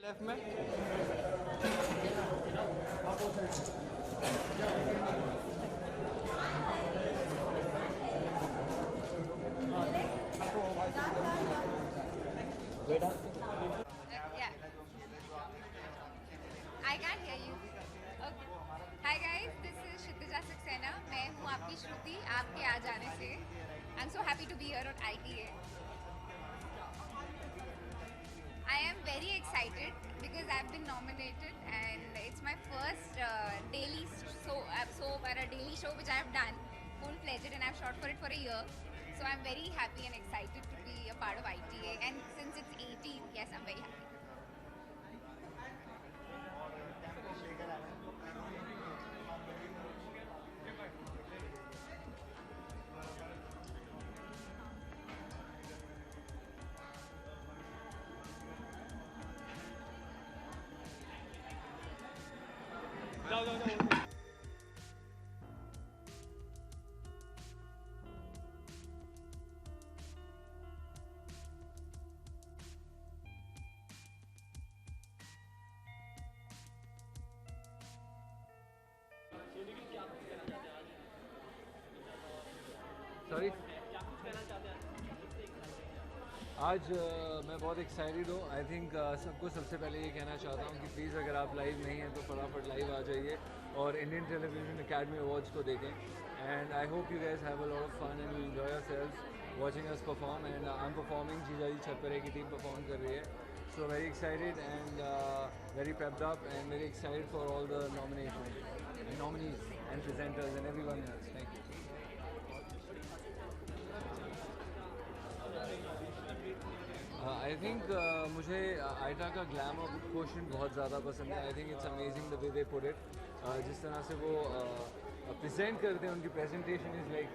Left में बेटा Yeah. I can't hear you. Okay. Hi guys, this is Kshitija Saxena. मैं हूँ आपकी श्रुति आपके आ जाने से. I'm so happy to be here on ITA. I am very excited because I've been nominated and it's my first daily soap or a daily show which I've done full-fledged, and I've shot for it for a year. So I'm very happy and excited to be a part of ITA, and since it's 18, yes, I'm very happy. जाओ sorry आज मैं बहुत excited हूँ. I think सबको सबसे पहले ये कहना चाहता हूँ कि प्लीज़ अगर आप लाइव नहीं हैं तो फटाफट लाइव आ जाइए और इंडियन टेलीविजन अकेडमी अवार्ड्स को देखें. And I hope you guys have a lot of fun and you enjoy yourselves watching us perform. And I am performing Jija ji Chhatpare की टीम परफॉर्म कर रही है. So very excited and very pepped up and very excited for all the nominees and presenters and everyone else. Thank you. I think मुझे ITA का glamour question बहुत ज़्यादा पसंद है. I think it's amazing the way they put it. जिस तरह से वो प्रेजेंट करते हैं, उनकी presentation is like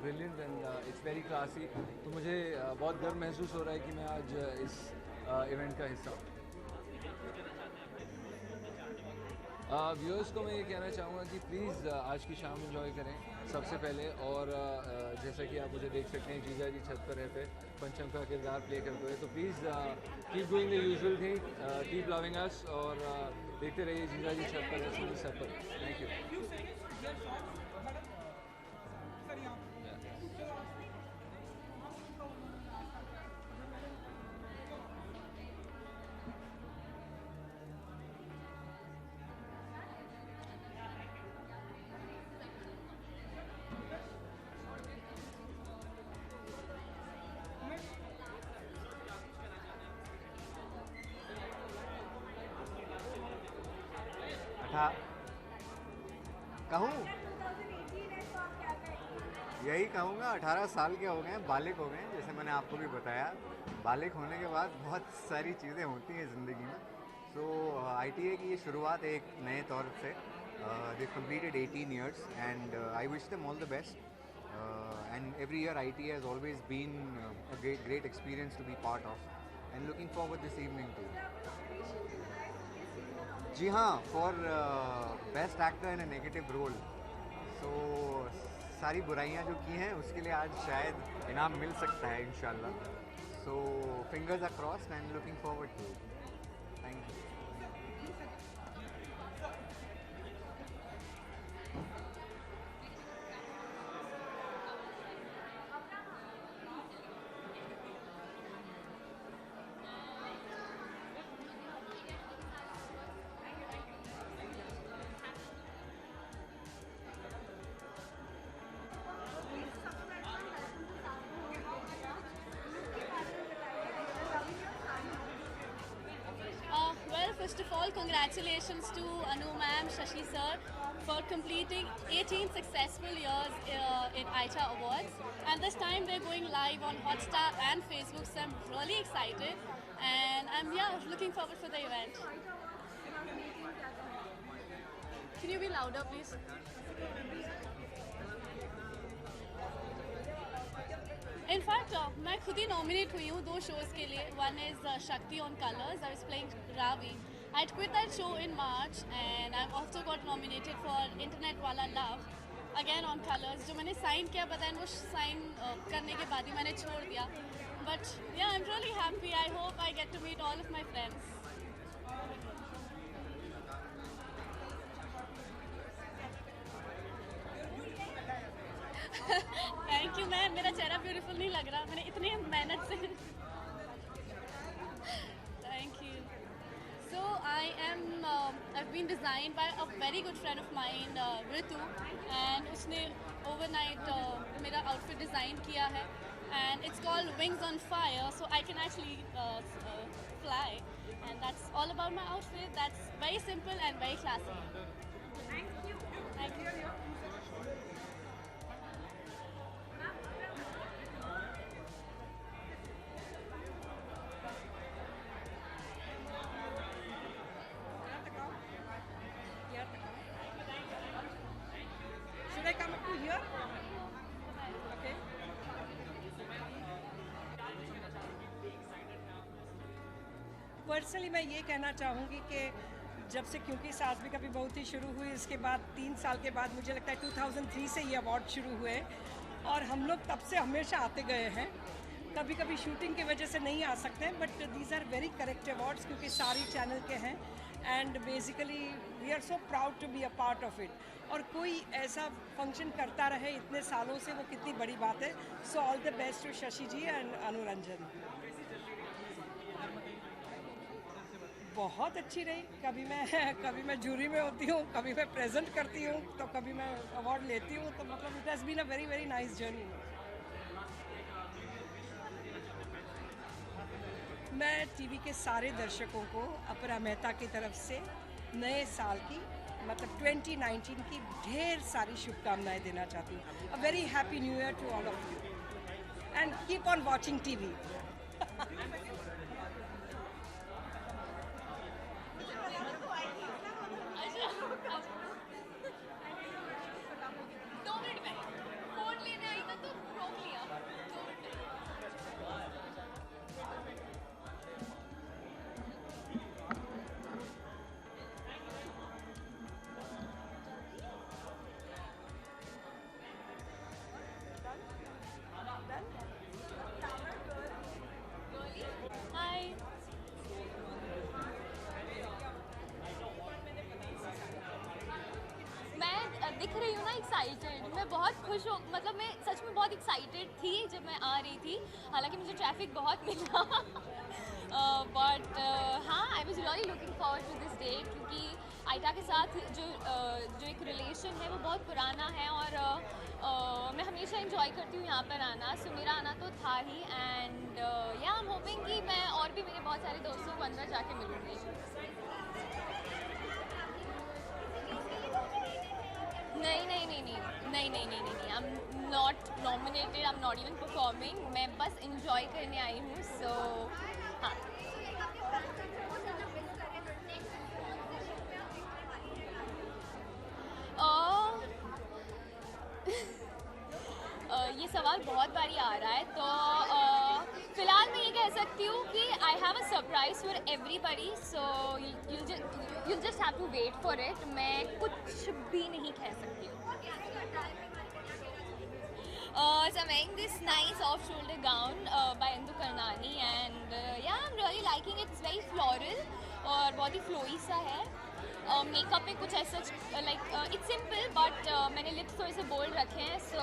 brilliant and it's very classy. तो मुझे बहुत गर्व महसूस हो रहा है कि मैं आज इस इवेंट का हिस्सा हूँ. व्यूअर्स को मैं ये कहना चाहूँगा कि प्लीज़ आज की शाम एंजॉय करें सबसे पहले. और जैसा कि आप मुझे देख सकते हैं, जीजा जी छत पर रहते पंचम का किरदार प्ले करते हुए. तो please keep doing the usual thing, keep loving अस और देखते रहिए जीजा जी छत पर है सब पर. Thank you. कहूँ यही कहूँगा, 18 साल के हो गए हैं, बालिग हो गए हैं. जैसे मैंने आपको भी बताया, बालिग होने के बाद बहुत सारी चीज़ें होती हैं ज़िंदगी में. सो ITA की ये शुरुआत एक नए तौर से, दे completed 18 years and I wish them all the best. And every year ITA has always been a great experience to be part of, and looking forward this evening too. जी हाँ, for best actor in a negative role. So सारी बुराइयाँ जो की हैं उसके लिए आज शायद इनाम मिल सकता है इंशाल्लाह. So fingers are crossed and looking forward to. Thank you. Well, first of all, congratulations to Anu ma'am, Shashi sir for completing 18 successful years in ITA Awards. And this time we're going live on Hotstar and Facebook, so I'm really excited. And I'm looking forward for the event. Can you be louder, please? In fact मैं खुद ही nominate हुई हूँ 2 shows के लिए. One is Shakti on Colors. I was playing Ravi. I quit that show in March and I've also got nominated for Internet Wala Love again on Colors. जो मैंने sign किया, पता है वो साइन करने के बाद ही मैंने छोड़ दिया. But yeah, I'm really happy. I hope I get to meet all of my friends. Thank you ma'am, मेरा चेहरा ब्यूटीफुल नहीं लग रहा, मैंने इतनी मेहनत से thank you. So I've been designed by a very good friend of mine, Ritu, and उसने overnight मेरा outfit design किया है, and it's called Wings on Fire, so I can actually fly, and that's all about my outfit. That's very simple and very classy. Thank you. Thank you. Should I come up to here? Okay. Personally मैं ये कहना चाहूँगी कि जब से क्योंकि सास भी कभी बहुत ही शुरू हुई, इसके बाद 3 साल के बाद मुझे लगता है 2003 से ये अवार्ड शुरू हुए, और हम लोग तब से हमेशा आते गए हैं। कभी कभी शूटिंग की वजह से नहीं आ सकते, but these are very correct awards क्योंकि सारी चैनल के हैं, and basically we are so proud to be a part of it. और कोई ऐसा फंक्शन करता रहे इतने सालों से, वो कितनी बड़ी बात है। So all the best to Shashi ji and Anuranjan. बहुत अच्छी रही। कभी मैं जूरी में होती हूँ, कभी मैं प्रेजेंट करती हूँ, तो कभी मैं अवार्ड लेती हूँ, तो मतलब it has been a very very nice journey. मैं टीवी के सारे दर्शकों को अपरा मेहता की तरफ से नए साल की मतलब 2019 की ढेर सारी शुभकामनाएं देना चाहती हूँ। A very happy new year to all of you and keep on watching TV. Hi. मैं दिख रही हूँ ना एक्साइटेड, मैं बहुत खुश हूँ, मतलब मैं सच में बहुत एक्साइटेड थी जब मैं आ रही थी, हालांकि मुझे ट्रैफिक बहुत मिला बट हाँ, I was really looking forward to this day, क्योंकि आयटा के साथ जो एक रिलेशन है वो बहुत पुराना है, और मैं हमेशा इंजॉय करती हूँ यहाँ पर आना, सो मेरा आना तो था ही, एंड या आई एम होपिंग कि मैं और भी मेरे बहुत सारे दोस्तों को अंदर जाके मिलूँगी। नहीं, I am not nominated, I am not even performing, मैं बस इंजॉय करने आई हूँ, सो हाँ। ये सवाल बहुत बारी आ रहा है, तो फिलहाल मैं ये कह सकती हूँ कि I have a surprise for everybody, so you just have to wait for it. मैं कुछ भी नहीं कह सकती हूँ। So I'm wearing this nice off-shoulder gown by Indu Karnani, and yeah, I'm really liking it. It's very floral और बहुत ही flowy सा है। मेकअप में कुछ ऐसा लाइक इट्स सिंपल, बट मैंने लिप्स थोड़े से बोल्ड रखे हैं, सो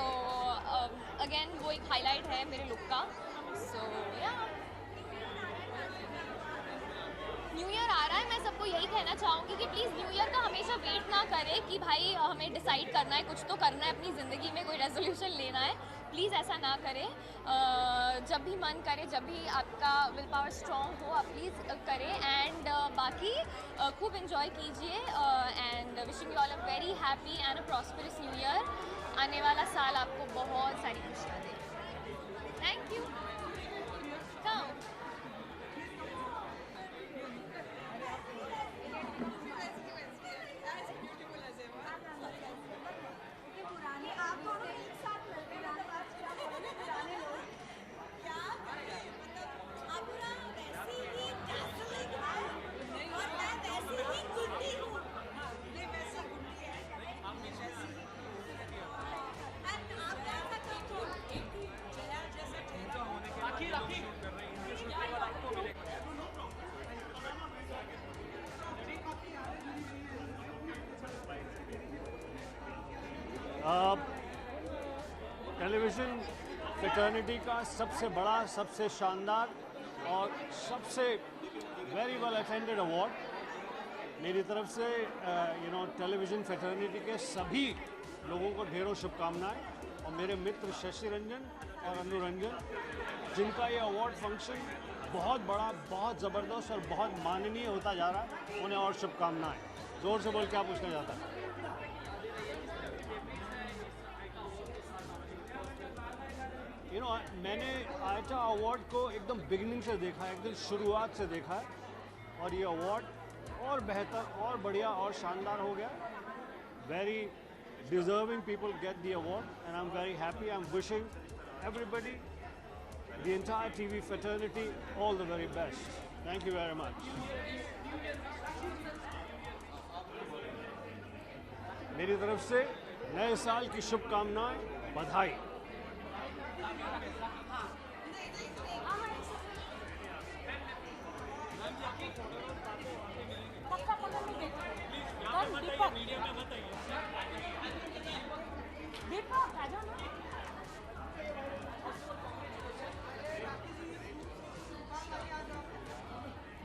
अगेन वो एक हाईलाइट है मेरे लुक का, सो या। न्यू ईयर आ रहा है, मैं सबको यही कहना चाहूँगी कि प्लीज़ न्यू ईयर का हमेशा वेट ना करें कि भाई हमें डिसाइड करना है, कुछ तो करना है अपनी ज़िंदगी में, कोई रेजोल्यूशन लेना है। प्लीज़ ऐसा ना करें, जब भी मन करे, जब भी आपका विल पावर स्ट्रॉन्ग हो, आप प्लीज़ करें, एंड बाकी खूब इन्जॉय कीजिए, and wishing you all a very happy and a prosperous new year. आने वाला साल आपको बहुत सारी खुशियाँ दे। Thank you. टेलीविज़न फ्रेटर्निटी का सबसे बड़ा, सबसे शानदार और सबसे वेरी वेल अटेंडेड अवार्ड। मेरी तरफ से टेलीविज़न फ्रेटर्निटी के सभी लोगों को ढेरों शुभकामनाएं, और मेरे मित्र शशि रंजन और अनु रंजन, जिनका ये अवार्ड फंक्शन बहुत बड़ा, बहुत ज़बरदस्त और बहुत माननीय होता जा रहा है, उन्हें और शुभकामनाएं। ज़ोर से बोल क्या पूछना चाहता है? मैंने आईटा अवार्ड को एकदम बिगिनिंग से देखा है, एकदम शुरुआत से देखा है, और ये अवार्ड और बेहतर और बढ़िया और शानदार हो गया। Very deserving people get the award, and I'm very happy. I'm wishing everybody, the entire TV fraternity, all the very best. Thank you very much. मेरी तरफ से नए साल की शुभकामनाएं, बधाई।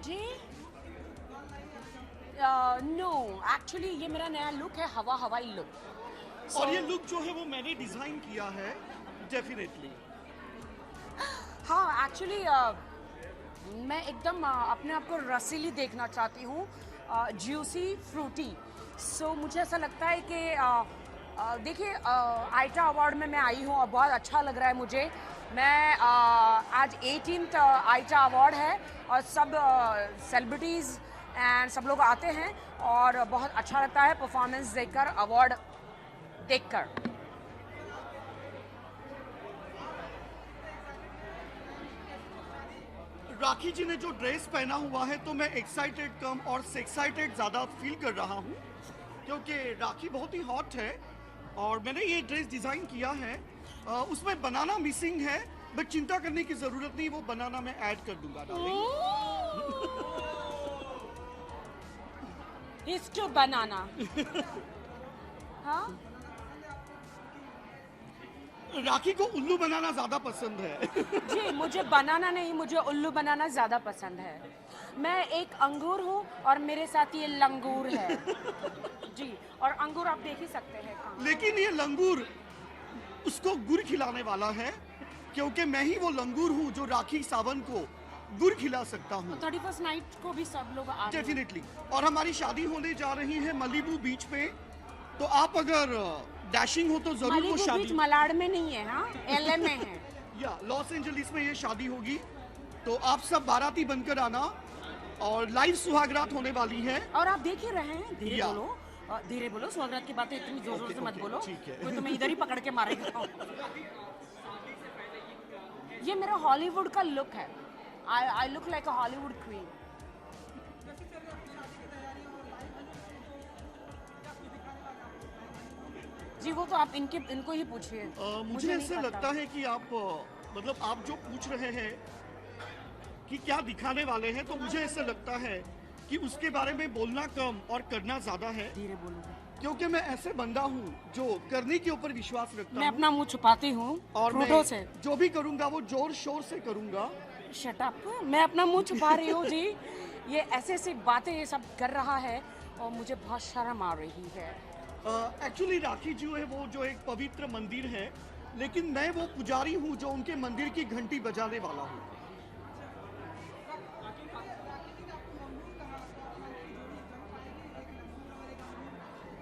जी नो, एक्चुअली ये मेरा नया लुक है, हवाई लुक। और ये लुक जो है वो मैंने डिजाइन किया है, डेफिनेटली। हाँ, एक्चुअली मैं एकदम अपने आप को रसीली देखना चाहती हूँ, ज्यूसी, फ्रूटी। सो मुझे ऐसा लगता है कि देखिए, आईटा अवार्ड में मैं आई हूँ और बहुत अच्छा लग रहा है मुझे। मैं आज 18th आईटा अवार्ड है और सब सेलिब्रिटीज़ एंड सब लोग आते हैं और बहुत अच्छा लगता है परफॉर्मेंस देखकर, अवार्ड देखकर। राखी जी ने जो ड्रेस पहना हुआ है तो मैं एक्साइटेड कम और सेक्साइटेड ज़्यादा फील कर रहा हूँ, क्योंकि राखी बहुत ही हॉट है और मैंने ये ड्रेस डिज़ाइन किया है। उसमें बनाना मिसिंग है, बट चिंता करने की ज़रूरत नहीं, वो बनाना मैं ऐड कर दूंगा। हिस्टो बनाना। हाँ, राखी को उल्लू बनाना ज़्यादा पसंद है। जी, मुझे बनाना नहीं, मुझे उल्लू बनाना ज़्यादा पसंद है। मैं एक अंगूर हूँ और मेरे साथ ये लंगूर है। जी, और अंगूर आप देख ही सकते हैं कहाँ। लेकिन ये लंगूर उसको गुड़ खिलाने वाला है, क्योंकि मैं ही वो लंगूर हूँ जो राखी सावन को गुड़ खिला सकता हूँ। 31st नाइट को भी सब लोग आ रहे हैं। डेफिनेटली। और हमारी शादी होने जा रही है मलीबू बीच पे, तो आप अगर डैशिंग हो तो जरूर वो शादी। बीच मलाड में नहीं है, हाँ, एलए में है। या लॉस एंजलिस में ये शादी होगी, तो आप सब बाराती बनकर आना और लाइव सुहागरात होने वाली है। और आप देख ही रहे हैं, धीरे बोलो, सुहागरात की बातें इतनी जोर से मत बोलो, कोई तुम्हें इधर ही पकड़ के मारेगा। ये मेरा हॉलीवुड का लुक है। I look like a Hollywood queen. जी, वो तो आप इनको ही पूछिए। मुझे ऐसे लगता है कि आप मतलब आप जो पूछ रहे हैं कि क्या दिखाने वाले हैं, तो मुझे ऐसे लगता है कि उसके बारे में बोलना कम और करना ज्यादा है। धीरे बोलूंगा, क्योंकि मैं ऐसे बंदा हूँ जो करने के ऊपर विश्वास रखता हूँ। मैं अपना मुंह छुपाती हूँ और मैं से जो भी करूँगा वो जोर शोर से करूँगा। शट अप, मैं अपना मुंह छुपा रही हूँ जी। ये ऐसे बातें ये सब कर रहा है और मुझे बहुत शर्म आ रही है। एक्चुअली राखी जो है वो जो एक पवित्र मंदिर है, लेकिन मैं वो पुजारी हूँ जो उनके मंदिर की घंटी बजाने वाला हूँ।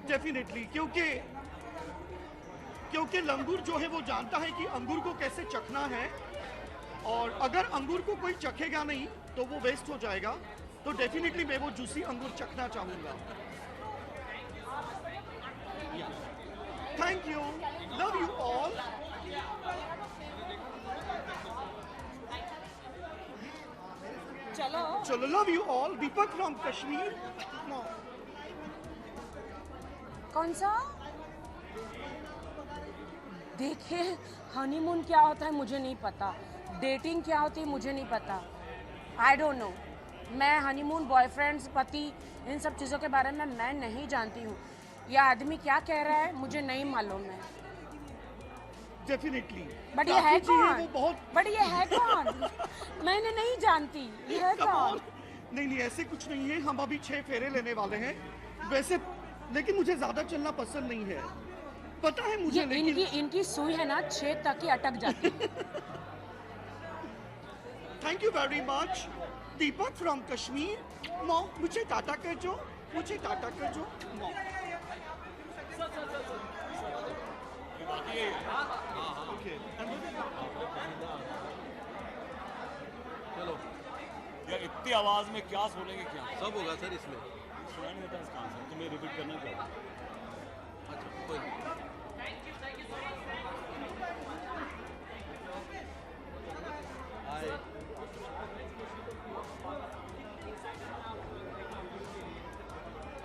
डेफिनेटली, क्योंकि लंगूर जो है वो जानता है कि अंगूर को कैसे चखना है, और अगर अंगूर को कोई चखेगा नहीं तो वो वेस्ट हो जाएगा। तो डेफिनेटली मैं वो जूसी अंगूर चखना चाहूंगा। Thank you, love you all. चलो, love you all. Deepak from Kashmir. कौन सा? देखिए, हनीमून क्या होता है मुझे नहीं पता, डेटिंग क्या होती है मुझे नहीं पता। I don't know. मैं हनीमून, बॉयफ्रेंड्स, पति, इन सब चीज़ों के बारे में मैं नहीं जानती हूँ। यह आदमी क्या कह रहा है मुझे नहीं मालूम है। डेफिनेटली। बट ये है वो कौन? बहुत बट ये है कौन? मैंने नहीं जानती ये है Come कौन? on! नहीं ऐसे कुछ नहीं है, हम अभी 6 फेरे लेने वाले हैं वैसे, लेकिन मुझे ज्यादा चलना पसंद नहीं है, पता है मुझे, ये लेकिन इनकी सुई है ना 6 तक ही अटक जाती है। Thank you very much Deepak from Kashmir. Mom मुझे टाटा कर जो, मुझे टाटा कर जो मॉम। चलो यार इतनी आवाज में क्या बोलेंगे क्या? सब होगा सर इसमें। सुनाई नहीं देता इस कान से, तुम्हें रिपीट करना क्या? अच्छा कोई नहीं। हाय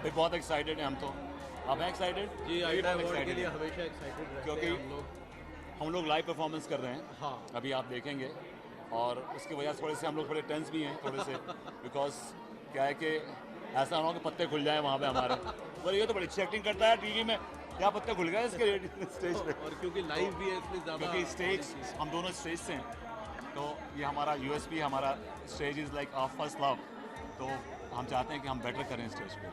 भाई बहुत एक्साइटेड हैं हम तो। आप हैं एक्साइटेड? जी, आईटा अवार्ड के लिए हमेशा एक्साइटेड रहते क्योंकि हैं हम लोग लाइव परफॉर्मेंस कर रहे हैं। हाँ। अभी आप देखेंगे और उसकी वजह से थोड़े से हम लोग थोड़े टेंस भी हैं थोड़े से, बिकॉज क्या है कि ऐसा ना हो कि पत्ते खुल जाए वहाँ पे हमारे। पर ये तो बड़ी अच्छी एक्टिंग करता है टीवी में, क्या पत्ते खुल गए इसके स्टेज पे। और क्योंकि लाइव भी है इसलिए ज़्यादा, क्योंकि स्टेज हम दोनों स्टेज से हैं, तो ये हमारा यूएसपी, हमारा stage is like our first love, तो हम चाहते हैं कि हम बेटर करें स्टेज पे।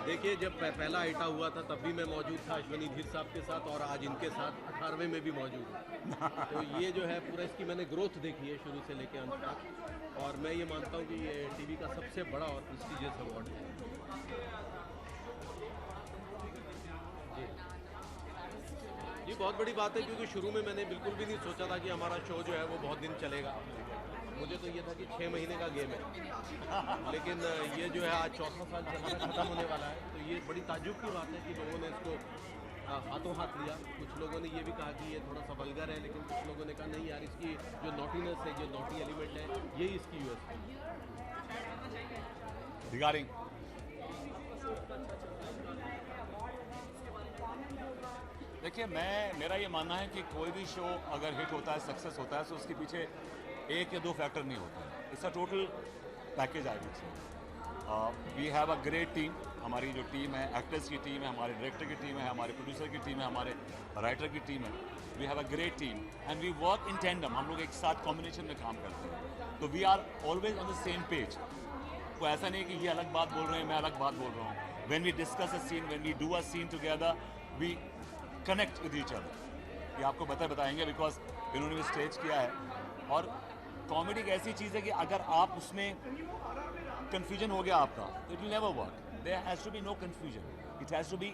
देखिए जब पहला आईटा हुआ था तब भी मैं मौजूद था अश्वनी धीर साहब के साथ, और आज इनके साथ 18वें में भी मौजूद हूँ। तो ये जो है पूरा इसकी मैंने ग्रोथ देखी है शुरू से लेकर अंत तक, और मैं ये मानता हूँ कि ये टीवी का सबसे बड़ा और प्रेस्टिजियस अवार्ड है। जी बहुत बड़ी बात है, क्योंकि शुरू में मैंने बिल्कुल भी नहीं सोचा था कि हमारा शो जो है वो बहुत दिन चलेगा। मुझे तो ये था कि 6 महीने का गेम है, लेकिन ये जो है आज 4था साल हमारा ख़त्म होने वाला है। तो ये बड़ी ताज्जुब की बात है कि लोगों ने इसको हाथों हाथ लिया। कुछ लोगों ने ये भी कहा कि ये थोड़ा सा वल्गर है, लेकिन कुछ लोगों ने कहा नहीं यार, इसकी जो नॉटीनेस है, जो नॉटी एलिमेंट है, यही इसकी यूएसपी है। रिगार्डिंग देखिए, मेरा ये मानना है कि कोई भी शो अगर हिट होता है, सक्सेस होता है, तो उसके पीछे 1 या 2 फैक्टर नहीं होते हैं। It's a total package I think so. We have a great team. हमारी जो टीम है, एक्टर्स की टीम है, हमारे डायरेक्टर की टीम है, हमारे प्रोड्यूसर की टीम है, हमारे राइटर की टीम है। We have a great team and we work in tandem. हम लोग एक साथ कॉम्बिनेशन में काम करते हैं, तो we are always on the same page. तो ऐसा नहीं कि ये अलग बात बोल रहे हैं, मैं अलग बात बोल रहा हूँ। When we discuss a scene, when we do a scene together, we connect with each other. ये आपको बताएंगे बिकॉज इन्होंने भी स्टेज किया है। और कॉमेडी एक ऐसी चीज़ है कि अगर आप उसमें कन्फ्यूजन हो गया आपका, तो it will never work. There has to be no confusion, it has to be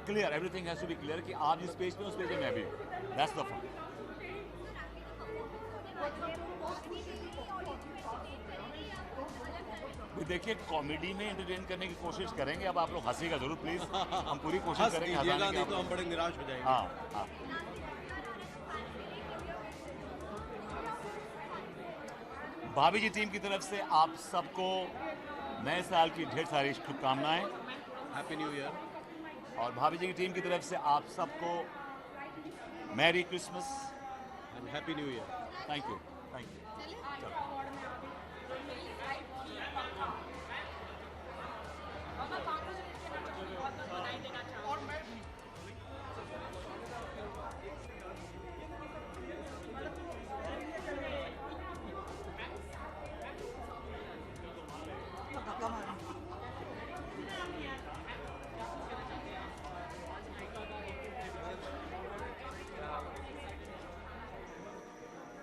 clear, everything has to be clear कि आप जिस पेज पे उस पेज पे मैं भी हूँ। That's the fun. देखिए, कॉमेडी में एंटरटेन करने की कोशिश करेंगे। अब आप लोग हंसीगा जरूर प्लीज, हम पूरी कोशिश करेंगे हंसाने की। नहीं तो हम बड़े निराश हो जाएंगे। हाँ। भाभी जी टीम की तरफ से आप सबको नए साल की ढेर सारी शुभकामनाएं। Happy new year. और भाभी जी की टीम की तरफ से आप सबको merry Christmas and happy new year. Thank you, thank you.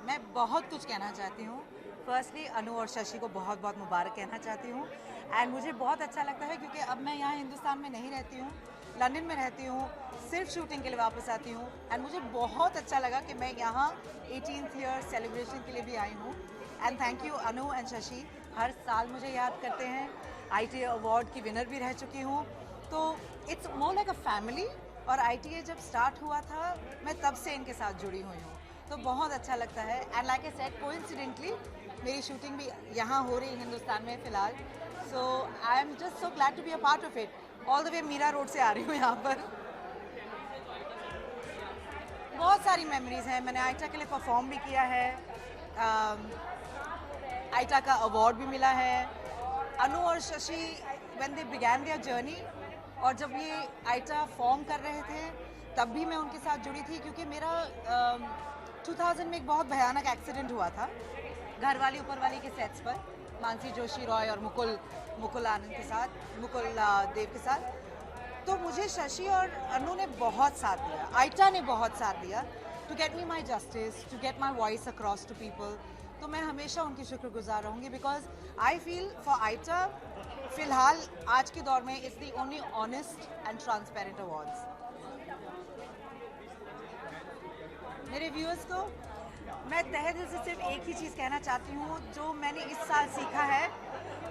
मैं बहुत कुछ कहना चाहती हूँ। फर्स्टली अनु और शशि को बहुत बहुत मुबारक कहना चाहती हूँ। एंड मुझे बहुत अच्छा लगता है क्योंकि अब मैं यहाँ हिंदुस्तान में नहीं रहती हूँ, लंदन में रहती हूँ, सिर्फ शूटिंग के लिए वापस आती हूँ। एंड मुझे बहुत अच्छा लगा कि मैं यहाँ 18th ईयर सेलिब्रेशन के लिए भी आई हूँ। And thank you Anu and Shashi, हर साल मुझे याद करते हैं। ITA अवार्ड की विनर भी रह चुकी हूँ, तो it's more like a family. और ITA जब स्टार्ट हुआ था, मैं तब से इनके साथ जुड़ी हुई हूँ, तो बहुत अच्छा लगता है। And like I said, coincidentally मेरी शूटिंग भी यहाँ हो रही है हिंदुस्तान में फ़िलहाल। So I am just so glad to be a part of it. All the way Mira Road से आ रही हूँ यहाँ पर। बहुत सारी मेमोरीज हैं। मैंने आईटा के लिए परफॉर्म भी किया है, आईटा का अवार्ड भी मिला है, अनु और Shashi when they began their journey, और जब ये आइटा फॉर्म कर रहे थे तब भी मैं उनके साथ जुड़ी थी, क्योंकि मेरा 2000 में एक बहुत भयानक एक्सीडेंट हुआ था घरवाली ऊपर वाली के सेट्स पर, मानसी जोशी रॉय और मुकुल आनंद के साथ, मुकुल देव के साथ। तो मुझे शशि और अनु ने बहुत साथ दिया, आइटा ने बहुत साथ दिया to get me my justice, to get my voice across to people. तो मैं हमेशा उनकी शुक्रगुजार रहूँगी, because I feel for ITA फिलहाल आज के दौर में it's the only honest and transparent awards. मेरे व्यूअर्स को मैं तहे दिल से सिर्फ एक ही चीज़ कहना चाहती हूँ, जो मैंने इस साल सीखा है,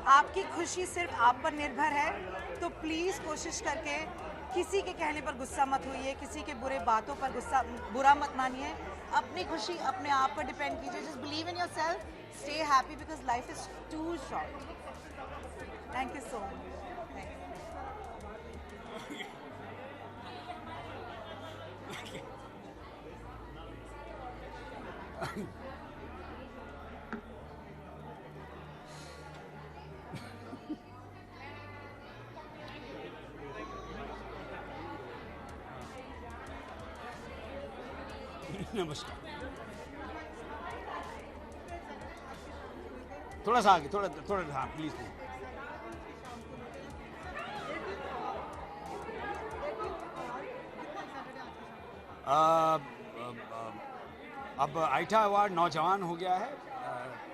आपकी खुशी सिर्फ आप पर निर्भर है। तो प्लीज़ कोशिश करके किसी के कहने पर गुस्सा मत होइए, किसी के बुरे बातों पर बुरा मत मानिए। अपनी खुशी अपने आप पर डिपेंड कीजिए। Just believe in yourself, stay happy, because life is too short. Thank you so much. नमस्कार। थोड़ा सा आगे, थोड़ा हाँ प्लीज। अब आइटा अवार्ड नौजवान हो गया है,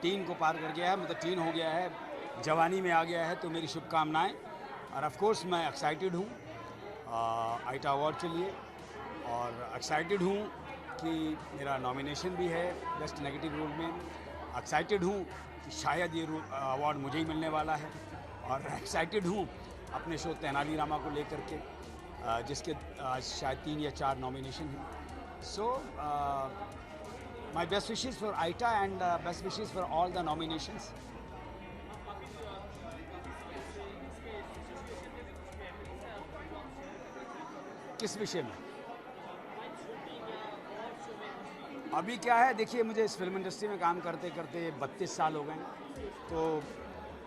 टीन को पार कर गया है, मतलब टीन हो गया है, जवानी में आ गया है। तो मेरी शुभकामनाएं। और ऑफ कोर्स मैं एक्साइटेड हूँ आइटा अवार्ड के लिए, और एक्साइटेड हूँ कि मेरा नॉमिनेशन भी है बेस्ट नेगेटिव रोल में। एक्साइटेड हूँ कि शायद ये अवार्ड मुझे ही मिलने वाला है, और एक्साइटेड हूँ अपने शो तेनाली रामा को लेकर के, जिसके शायद 3 या 4 नॉमिनेशन हैं। So my best wishes for ITA and best wishes for all the nominations. किस विषय में? अभी क्या है, देखिए मुझे इस फिल्म इंडस्ट्री में काम करते करते 32 साल हो गए, तो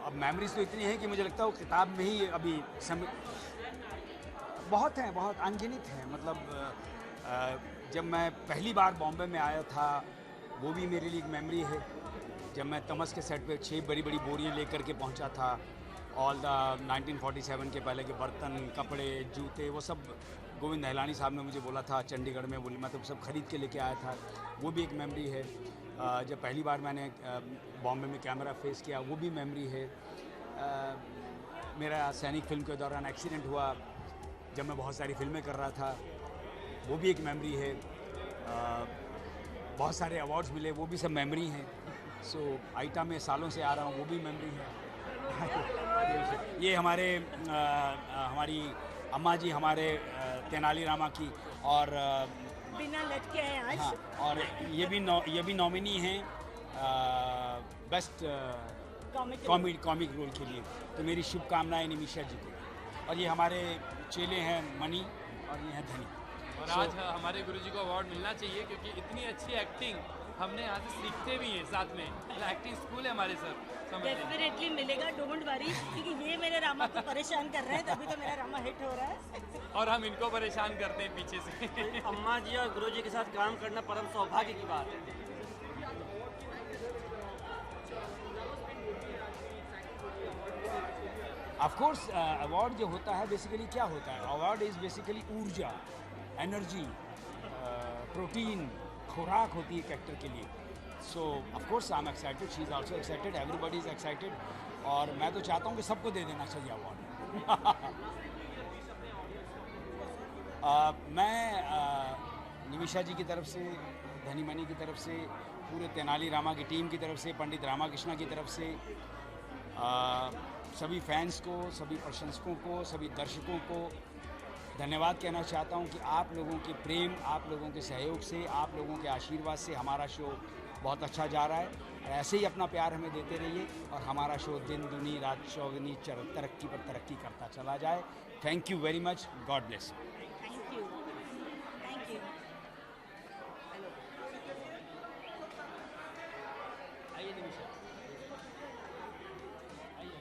अब मेमोरीज तो इतनी है कि मुझे लगता है वो किताब में ही अभी बहुत हैं, बहुत अनगिनत हैं। मतलब जब मैं पहली बार बॉम्बे में आया था, वो भी मेरे लिए एक मेमोरी है। जब मैं तमस के सेट पे 6 बड़ी बड़ी बोरियां लेकर के पहुंचा था, ऑल द 1947 के पहले के बर्तन, कपड़े, जूते, वो सब गोविंद नहलानी साहब ने मुझे बोला था चंडीगढ़ में, बोली मैं तो सब खरीद के लेके आया था। वो भी एक मेमोरी है। जब पहली बार मैंने बॉम्बे में कैमरा फेस किया, वो भी मेमोरी है। मेरा सैनिक फिल्म के दौरान एक्सीडेंट हुआ, जब मैं बहुत सारी फिल्में कर रहा था, वो भी एक मेमोरी है। बहुत सारे अवार्ड्स मिले, वो भी सब मेमोरी हैं। सो आइटा में सालों से आ रहा हूँ, वो भी मेमोरी है। ये हमारी अम्मा जी हमारे तेनाली रामा की, और बिना लटके हैं आज। हाँ, और ये भी नॉमिनी हैं बेस्ट कॉमिक रोल के लिए। तो मेरी शुभकामनाएं निमिषा जी को। और ये हमारे चेले हैं मनी, और ये हैं धनी। और आज हमारे गुरुजी को अवार्ड मिलना चाहिए, क्योंकि इतनी अच्छी एक्टिंग हमने यहाँ से सीखते भी हैं साथ में। एक्टिंग स्कूल है हमारे सर। डेफिनेटली मिलेगा, डोंट वरी, क्योंकि ये मेरे रामा को परेशान कर रहे हैं, तभी तो मेरा रामा हिट हो रहा है। और हम इनको परेशान करते हैं पीछे से। अम्मा जी और गुरु जी के साथ काम करना परम सौभाग्य की बात है। ऑफ कोर्स अवार्ड जो होता है बेसिकली क्या होता है? अवार्ड इज़ बेसिकली ऊर्जा, एनर्जी, प्रोटीन, खुराक होती है कैरेक्टर के लिए। सो of course I am excited, she is also excited, everybody is excited. और मैं तो चाहता हूँ कि सबको दे देना चाहिए अवार्ड। मैं निमिषा जी की तरफ से, धनी मनी की तरफ से, पूरे तेनाली रामा की टीम की तरफ से, पंडित रामाकृष्णा की तरफ से, सभी फैंस को, सभी प्रशंसकों को, सभी दर्शकों को धन्यवाद कहना चाहता हूं कि आप लोगों के प्रेम, आप लोगों के सहयोग से, आप लोगों के आशीर्वाद से हमारा शो बहुत अच्छा जा रहा है। और ऐसे ही अपना प्यार हमें देते रहिए, और हमारा शो दिन दुनी रात चौगुनी तरक्की पर तरक्की करता चला जाए। Thank you very much, God bless. Thank you, thank you. आइए निमिषा, आइए।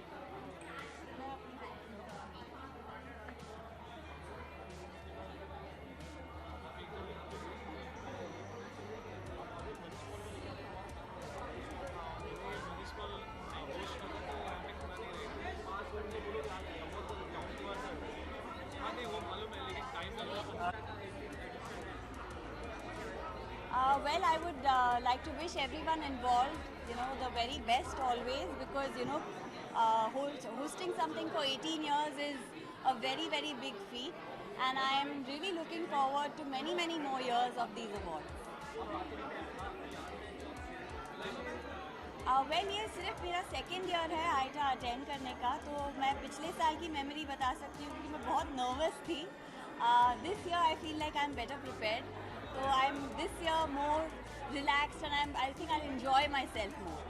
Well, I would like to wish everyone involved, the very best always, because, hosting something for 18 years is a very, very big feat. And I am really looking forward to many, many more years of these awards. Well, ये सिर्फ मेरा second year है आईटा attend करने का, तो मैं पिछले साल की मेमोरी बता सकती हूँ क्योंकि मैं बहुत नर्वस थी. This year I feel like I'm better prepared. So I'm this year more relaxed and I think I'll enjoy myself more.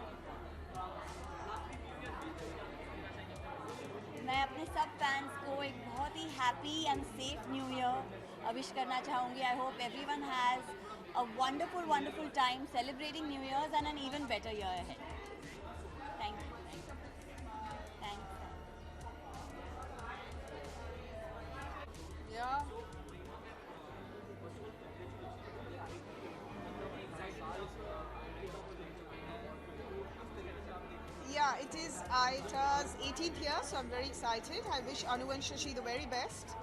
मैं अपने सब फैंस को एक बहुत ही happy and safe new year wish करना चाहूँगी. I hope everyone has a wonderful, wonderful time celebrating New Year's and an even better year ahead. Thank you. Thanks. Yeah. Yeah, it is Aita's 18th year, so I'm very excited. I wish Anu and Shashi the very best.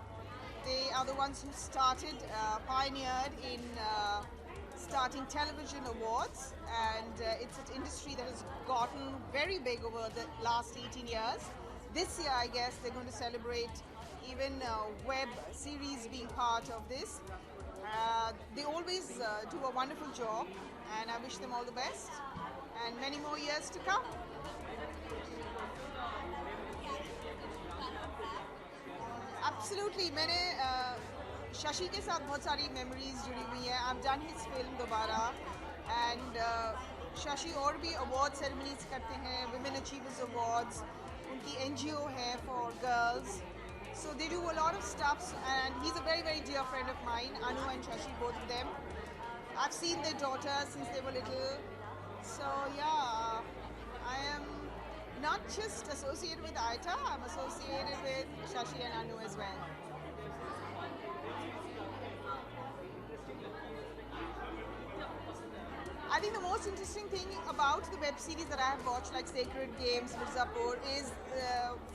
They are the ones who started, pioneered in starting television awards, and it's an industry that has gotten very big over the last 18 years. This year, I guess, they're going to celebrate even web series being part of this. They always do a wonderful job, and I wish them all the best and many more years to come. Absolutely. मैंने शशि के साथ बहुत सारी memories जुड़ी हुई हैं. I've done his film दोबारा, and Shashi और भी अवार्ड सेरेमनीज करते हैं, Women Achievers Awards. उनकी NGO है for girls. So they do a lot of stuff, and he's a very, very dear friend of mine, Anu and Shashi, both of them. I've seen their daughter since they were little. So yeah, I am not just associated with Aita, I'm associated with Shashi and Anu as well. I think the most interesting thing about the web series that I have watched, like Sacred Games, Mirzapur, is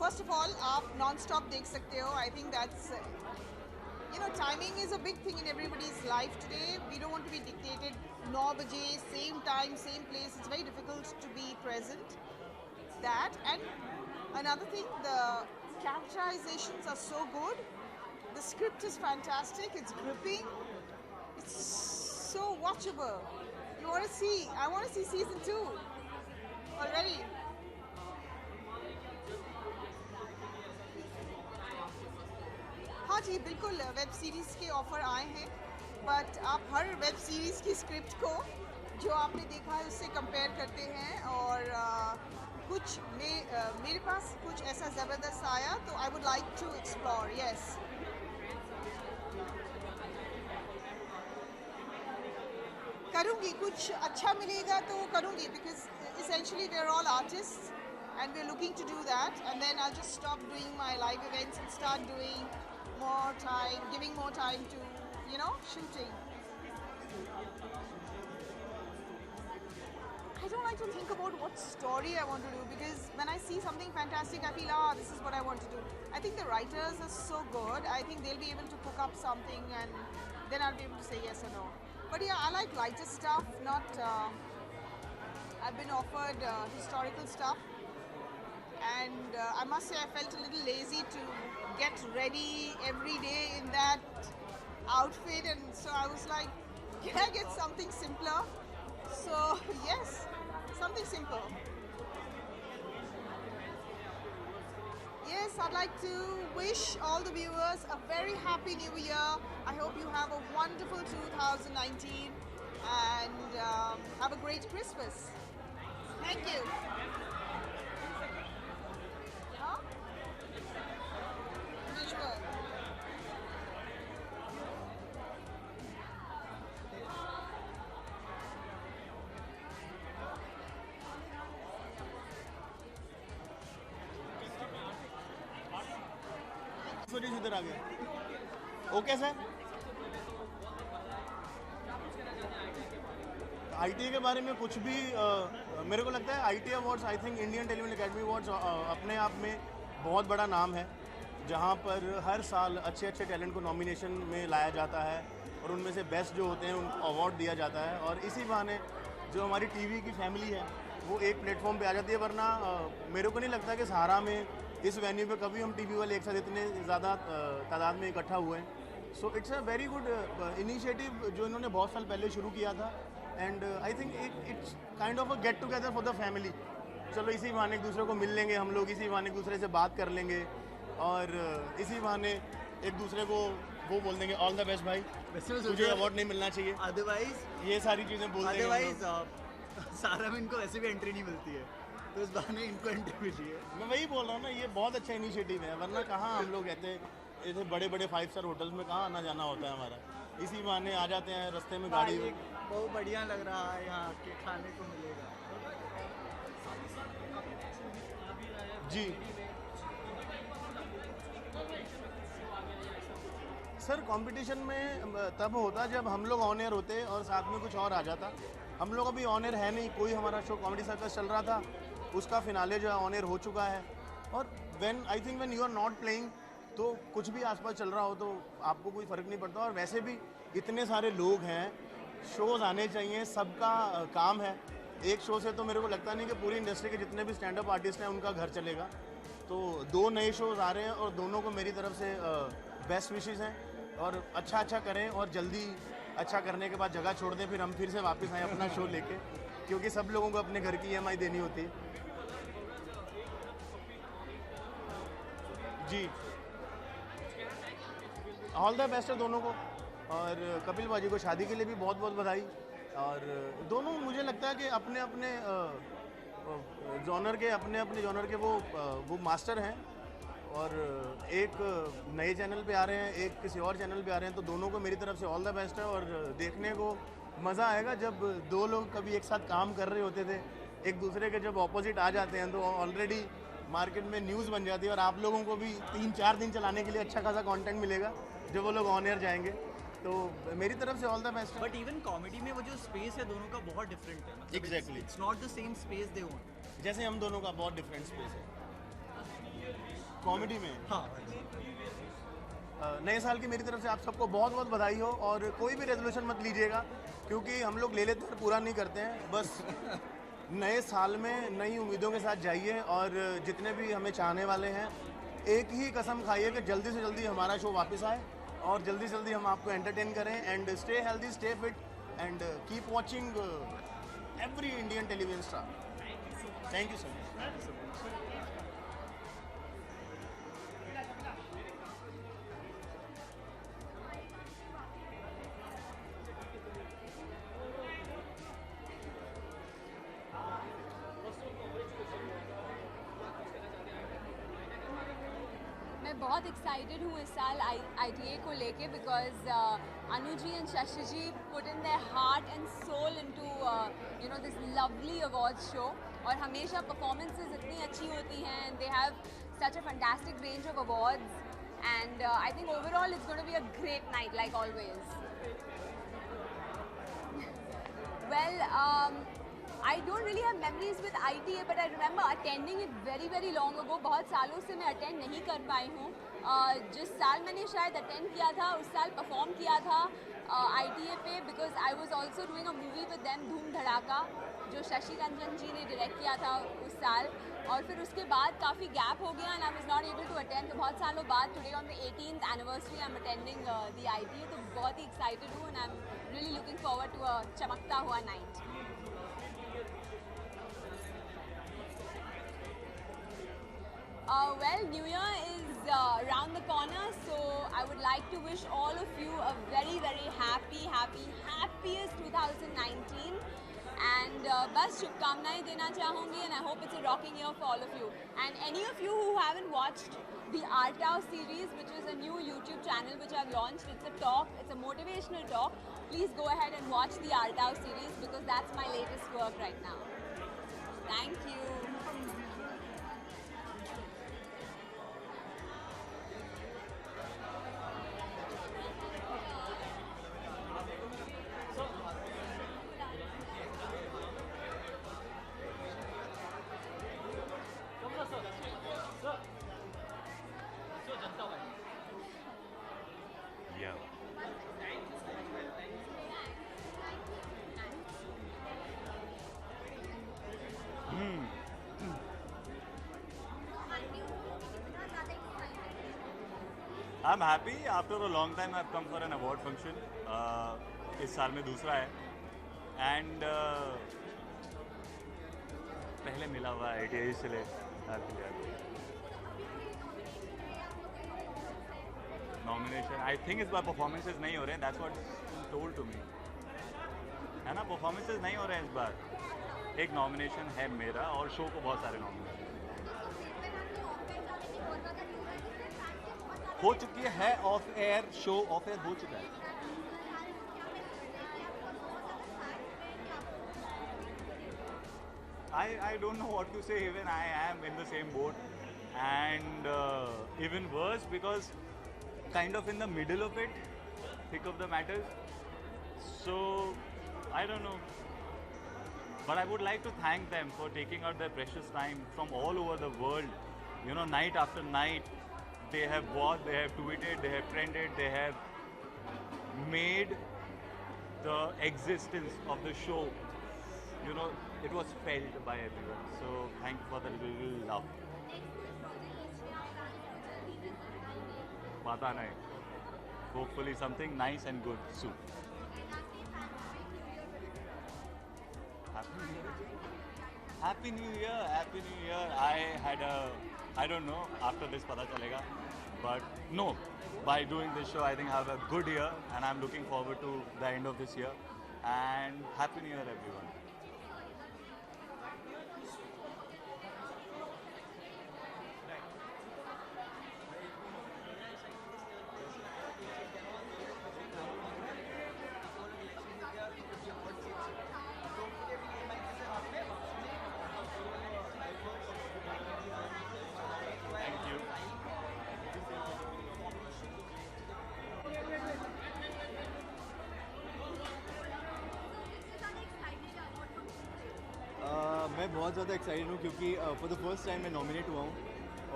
first of all, आप non-stop देख सकते हो. I think that's, timing is a big thing in everybody's life today. We don't want to be dictated 9 baje, same time, same place. It's very difficult to be present. That, and another thing, the characterizations are so good. The script is fantastic. It's gripping. It's so watchable. I want to see season 2 already. हाँ जी, बिल्कुल web series के offer आए हैं, but आप हर web series की script को जो आपने देखा है उससे कंपेयर करते हैं, और कुछ मेरे पास कुछ ऐसा ज़बरदस्त आया, तो I would like to explore. Yes, करूँगी. कुछ अच्छा मिलेगा तो करूँगी, because essentially we are all artists and we are looking to do that, and then I'll just stop doing my live events and start doing giving more time to shooting. I don't like to think about what story I want to do, because when I see something fantastic I feel this is what I want to do. I think the writers are so good. I think they'll be able to cook up something and then I'll be able to say yes or no. But yeah, I like lighter stuff, not I've been offered historical stuff, and I must say I felt a little lazy to get ready every day in that outfit, and so I was like, can I get something simpler? So yes, something simple. Yes, I'd like to wish all the viewers a very happy new year. I hope you have a wonderful 2019 and have a great Christmas. Thank you. Huh? Visual. इधर आ गया. Okay sir, ITA के बारे में कुछ भी मेरे को लगता है ITA awards, I think Indian television academy awards अपने आप में बहुत बड़ा नाम है, जहां पर हर साल अच्छे अच्छे टैलेंट को नॉमिनेशन में लाया जाता है. और उनमें से बेस्ट जो होते हैं उनको अवार्ड दिया जाता है, और इसी बहाने जो हमारी टीवी की फैमिली है वो एक प्लेटफॉर्म पे आ जाती है। वरना मेरे को नहीं लगता कि सहारा में इस वेन्यू पे कभी हम टीवी वाले एक साथ इतने ज़्यादा तादाद में इकट्ठा हुए हैं। So it's a very good initiative जो इन्होंने बहुत साल पहले शुरू किया था, and I think it's kind of a get together for the family. चलो इसी बहाने एक दूसरे को मिल लेंगे हम लोग, इसी बहाने एक दूसरे से बात कर लेंगे, और इसी बहाने एक दूसरे को वो बोल देंगे ऑल द बेस्ट भाई, तुझे अवार्ड नहीं मिलना चाहिए, अदरवाइज ये सारी चीज़ें बोल देंगे। अदरवाइज सारा में इनको ऐसे भी एंट्री नहीं मिलती है, तो इस बहाने इनको एंट्री मिली है। मैं वही बोल रहा हूँ ना, ये बहुत अच्छा इनिशिएटिव है, वरना कहाँ हम लोग कहते ऐसे बड़े बड़े 5 स्टार होटल्स में कहाँ आना जाना होता है हमारा, इसी बहाने आ जाते हैं रास्ते में गाड़ी। बहुत बढ़िया लग रहा है, यहाँ के खाने को मिलेगा जी। सर कंपटीशन में तब होता जब हम लोग ऑन एयर होते और साथ में कुछ और आ जाता। हम लोग अभी ऑन एयर है नहीं, कोई हमारा शो कॉमेडी सर्कस चल रहा था, उसका फिनाले जो है ऑन एयर हो चुका है, और when you are not playing तो कुछ भी आसपास चल रहा हो तो आपको कोई फ़र्क नहीं पड़ता। और वैसे भी इतने सारे लोग हैं, शोज़ आने चाहिए, सबका काम है। एक शो से तो मेरे को लगता नहीं कि पूरी इंडस्ट्री के जितने भी स्टैंड अप आर्टिस्ट हैं उनका घर चलेगा। तो 2 नए शोज़ आ रहे हैं और दोनों को मेरी तरफ से बेस्ट विशेज़ हैं, और अच्छा करें, और जल्दी अच्छा करने के बाद जगह छोड़ दें, फिर हम फिर से वापस आएँ अपना शो लेके, क्योंकि सब लोगों को अपने घर की EMI देनी होती है। जी, ऑल द बेस्ट है दोनों को, और कपिल बाजी को शादी के लिए भी बहुत बहुत बधाई। और दोनों मुझे लगता है कि अपने अपने जॉनर के वो मास्टर हैं, और एक नए चैनल पे आ रहे हैं, एक किसी और चैनल पे आ रहे हैं, तो दोनों को मेरी तरफ से ऑल द बेस्ट है। और देखने को मज़ा आएगा जब 2 लोग कभी एक साथ काम कर रहे होते थे, एक दूसरे के जब ऑपोजिट आ जाते हैं तो ऑलरेडी मार्केट में न्यूज़ बन जाती है, और आप लोगों को भी 3-4 दिन चलाने के लिए अच्छा खासा कंटेंट मिलेगा जब वो लोग ऑन एयर जाएंगे। तो मेरी तरफ से all the best. But even comedy में वो जो स्पेस है दोनों का बहुत डिफरेंट है। मतलब exactly, it's not the same space they own, जैसे हम दोनों का बहुत डिफरेंट स्पेस है कॉमेडी में। हाँ, नए साल की मेरी तरफ से आप सबको बहुत बहुत बधाई हो, और कोई भी रेजोल्यूशन मत लीजिएगा, क्योंकि हम लोग ले लेते हैं पूरा नहीं करते हैं। बस नए साल में नई उम्मीदों के साथ जाइए, और जितने भी हमें चाहने वाले हैं एक ही कसम खाइए कि जल्दी से जल्दी हमारा शो वापस आए, और जल्दी से जल्दी हम आपको एंटरटेन करें। And stay healthy, stay fit, and keep watching every Indian television star. Thank you so much. मैं बहुत एक्साइटेड हूँ इस साल ITA को लेके, because Anu ji and Shashi ji put in their heart and soul into this lovely awards show, और हमेशा performances इतनी अच्छी होती हैं, and they have such a fantastic range of awards, and I think overall it's going to be a great night like always. Well, I don't really have memories with ITA, but I remember attending it very very long ago. बहुत सालों से मैं attend नहीं कर पाई हूँ। जिस साल मैंने शायद अटेंड किया था उस साल परफॉर्म किया था ITA पे, because I was also doing a movie with them, धूम धड़ाका, जो शशि रंजन जी ने डायरेक्ट किया था उस साल, और फिर उसके बाद काफ़ी गैप हो गया and I was not able to attend. तो बहुत सालों बाद today on the 18th anniversary I am attending the ITA, तो बहुत ही एक्साइटेड हूँ, and I am really looking forward to a चमकता हुआ night. Well, New Year is around the corner, so I would like to wish all of you a very very happiest 2019, and बस शुभकामनाएं देना चाहूँगी, and I hope it's a rocking year for all of you. And any of you who haven't watched the Artao series, which is a new YouTube channel which I've launched, it's a motivational talk. Please go ahead and watch the Artao series, because that's my latest work right now. Thank you. I'm happy. After a long time, I've come for an award function. इस साल में दूसरा है. And पहले मिला हुआ है ITA इसलिए happy. Nomination. I think इस बार performances नहीं हो रहे हैं. That's what told to me. है ना, performances नहीं हो रहे हैं इस बार. एक nomination है मेरा और शो को बहुत सारे nomination हो चुकी है. Of air show off air हो चुका है. I don't know what to say. Even I am in the same boat, and even worse because kind of in the middle of it, thick of the matters. So I don't know, but I would like to thank them for taking out their precious time from all over the world. You know, night after night, they have watched, they have tweeted, they have trended, they have made the existence of the show. You know, it was felt by everyone. So thank you for the little love. Pata nahi. Hopefully something nice and good soon. Happy New Year. Happy New Year. Happy New Year. I don't know, after this pata chalega. But no, by doing this show, I think I have a good year and I'm looking forward to the end of this year. And Happy New Year, everyone. मैं बहुत ज़्यादा excited हूँ क्योंकि for the first time मैं nominate हुआ हूँ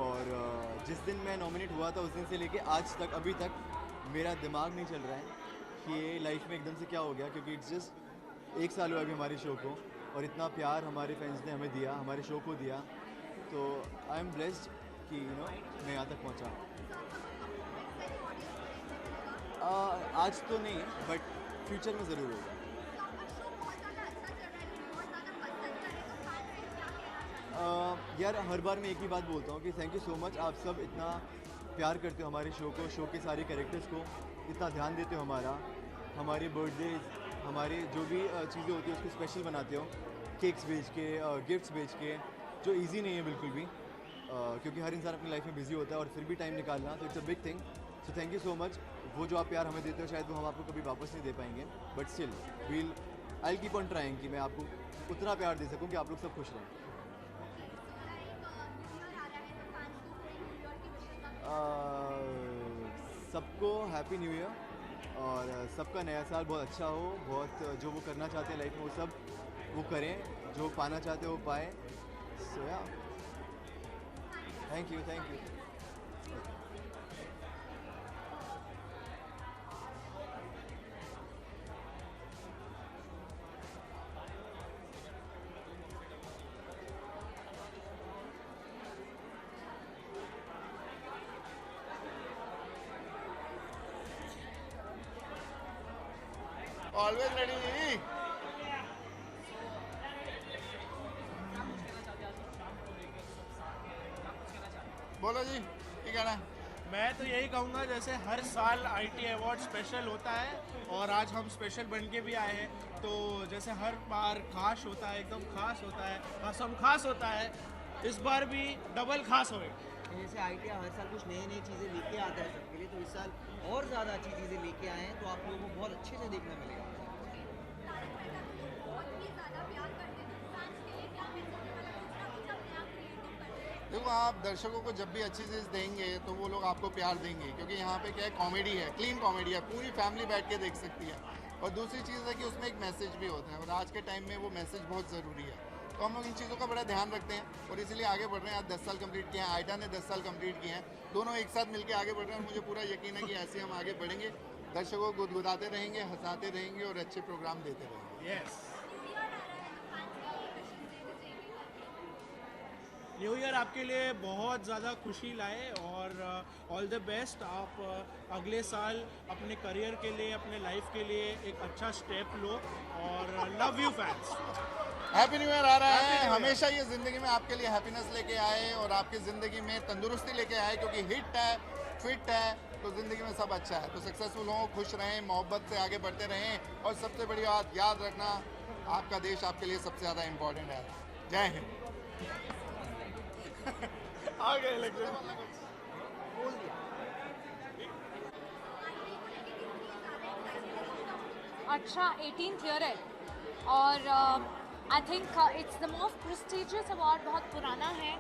और जिस दिन मैं नॉमिनेट हुआ था उस दिन से लेके आज तक अभी तक मेरा दिमाग नहीं चल रहा है कि ये लाइफ में एकदम से क्या हो गया, क्योंकि इट्स जस्ट 1 साल हुआ अभी हमारे शो को और इतना प्यार हमारे फैंस ने हमें दिया, हमारे शो को दिया. तो आई एम ब्लेस्ड कि मैं यहाँ तक पहुँचा. आज तो नहीं बट फ्यूचर में ज़रूर होगा. यार हर बार मैं एक ही बात बोलता हूँ कि थैंक यू सो मच. आप सब इतना प्यार करते हो हमारे शो को, शो के सारे कैरेक्टर्स को इतना ध्यान देते हो, हमारे बर्थडे, हमारे जो भी चीज़ें होती है उसको स्पेशल बनाते हो, केक्स बेच के, गिफ्ट्स बेच के, जो इजी नहीं है बिल्कुल भी, क्योंकि हर इंसान अपनी लाइफ में बिजी होता है और फिर भी टाइम निकालना, तो it's a big thing. So thank you so much. वो जो आप प्यार हमें देते हो शायद वो हम आपको कभी वापस नहीं दे पाएंगे, but still I keep on trying कि मैं आपको उतना प्यार दे सकूँ कि आप लोग सब खुश रहें. सबको हैप्पी न्यू ईयर और सबका नया साल बहुत अच्छा हो. बहुत जो वो करना चाहते हैं लाइफ में वो सब वो करें, जो पाना चाहते हैं वो पाएँ. सो या थैंक यू. Always ready. बोलो जी, क्या कहना है? मैं तो यही कहूँगा जैसे हर साल ITA अवार्ड स्पेशल होता है और आज हम स्पेशल बन के भी आए हैं, तो जैसे हर बार खास होता है, एकदम खास होता है, सब खास होता है, इस बार भी डबल खास होए. जैसे ITA हर साल कुछ नई चीज़ें लेके आता है सबके लिए, तो इस साल और ज़्यादा अच्छी चीज़ें लेके आए हैं, तो आप लोगों को बहुत अच्छे से देखने मिलेगा. देखो, आप दर्शकों को जब भी अच्छी चीज़ देंगे तो वो लोग आपको प्यार देंगे, क्योंकि यहाँ पे क्या है, कॉमेडी है, क्लीन कॉमेडी है, पूरी फैमिली बैठ के देख सकती है. और दूसरी चीज़ है कि उसमें एक मैसेज भी होता है और आज के टाइम में वो मैसेज बहुत ज़रूरी है. तो हम लोग इन चीज़ों का बड़ा ध्यान रखते हैं और इसीलिए आगे बढ़ रहे हैं. आज 10 साल कंप्लीट किए हैं, आइटा ने 10 साल कंप्लीट किए हैं, दोनों एक साथ मिलकर आगे बढ़ रहे हैं और मुझे पूरा यकीन है कि ऐसे हम आगे बढ़ेंगे, दर्शकों को गुदगुदाते रहेंगे, हंसाते रहेंगे और अच्छे प्रोग्राम देते रहेंगे. न्यू ईयर आपके लिए बहुत ज़्यादा खुशी लाए और ऑल द बेस्ट। आप अगले साल अपने करियर के लिए, अपने लाइफ के लिए एक अच्छा स्टेप लो और love you fans. Happy new year आ रहा है, हमेशा ये ज़िंदगी में आपके लिए हैप्पीनेस लेके आए और आपकी ज़िंदगी में तंदुरुस्ती लेके आए, क्योंकि हिट है, फिट है, तो ज़िंदगी में सब अच्छा है। तो सक्सेसफुल हों, खुश रहें, मोहब्बत से आगे बढ़ते रहें और सबसे बड़ी बात याद रखना, आपका देश आपके लिए सबसे ज़्यादा इम्पोर्टेंट है। जय हिंद। आ गए इलेक्शन। अच्छा 18th ईयर है और आई think it's the most prestigious award, बहुत पुराना है।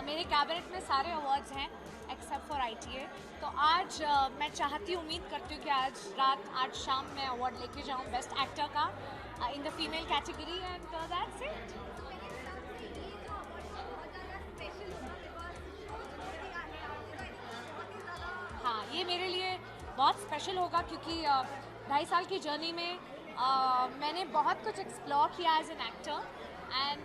मेरे कैबिनेट में सारे अवार्ड्स हैं एक्सेप्ट फॉर ITA। तो आज मैं चाहती हूँ, उम्मीद करती हूँ कि आज शाम मैं अवार्ड लेके जाऊँ बेस्ट एक्टर का in the female category and that's it. हाँ, ये मेरे लिए बहुत स्पेशल होगा क्योंकि 2.5 साल की जर्नी में मैंने बहुत कुछ एक्सप्लोर किया as an actor and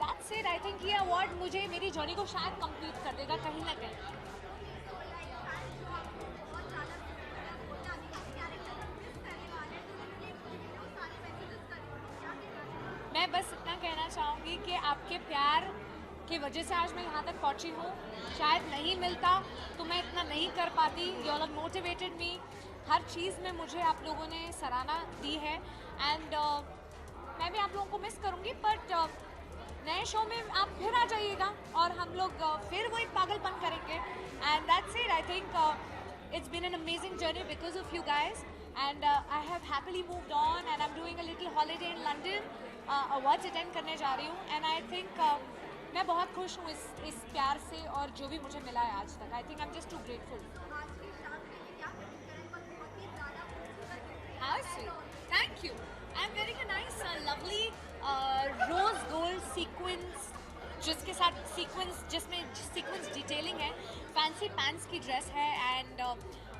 that's it. I think ये अवार्ड मुझे मेरी जर्नी को शायद कंप्लीट कर देगा कहीं ना कहीं। मैं बस इतना कहना चाहूँगी कि आपके प्यार की वजह से आज मैं यहाँ तक पहुँची हूँ। शायद नहीं मिलता तो मैं इतना नहीं कर पाती। You all have motivated me. हर चीज़ में मुझे आप लोगों ने सराहना दी है एंड मैं भी आप लोगों को मिस करूँगी, बट नए शो में आप फिर आ जाइएगा और हम लोग फिर वही पागलपन करेंगे and that's it. I think it's been an amazing journey because of you guys and I have happily moved on and I am doing a little holiday in London. Awards attend करने जा रही हूँ and I think मैं बहुत खुश हूँ इस प्यार से और जो भी मुझे मिला है आज तक। I think I am just too grateful. How sweet. Thank you. I'm wearing a nice, lovely rose gold sequins, जिसके साथ जिसमें sequins detailing है। Fancy pants की dress है and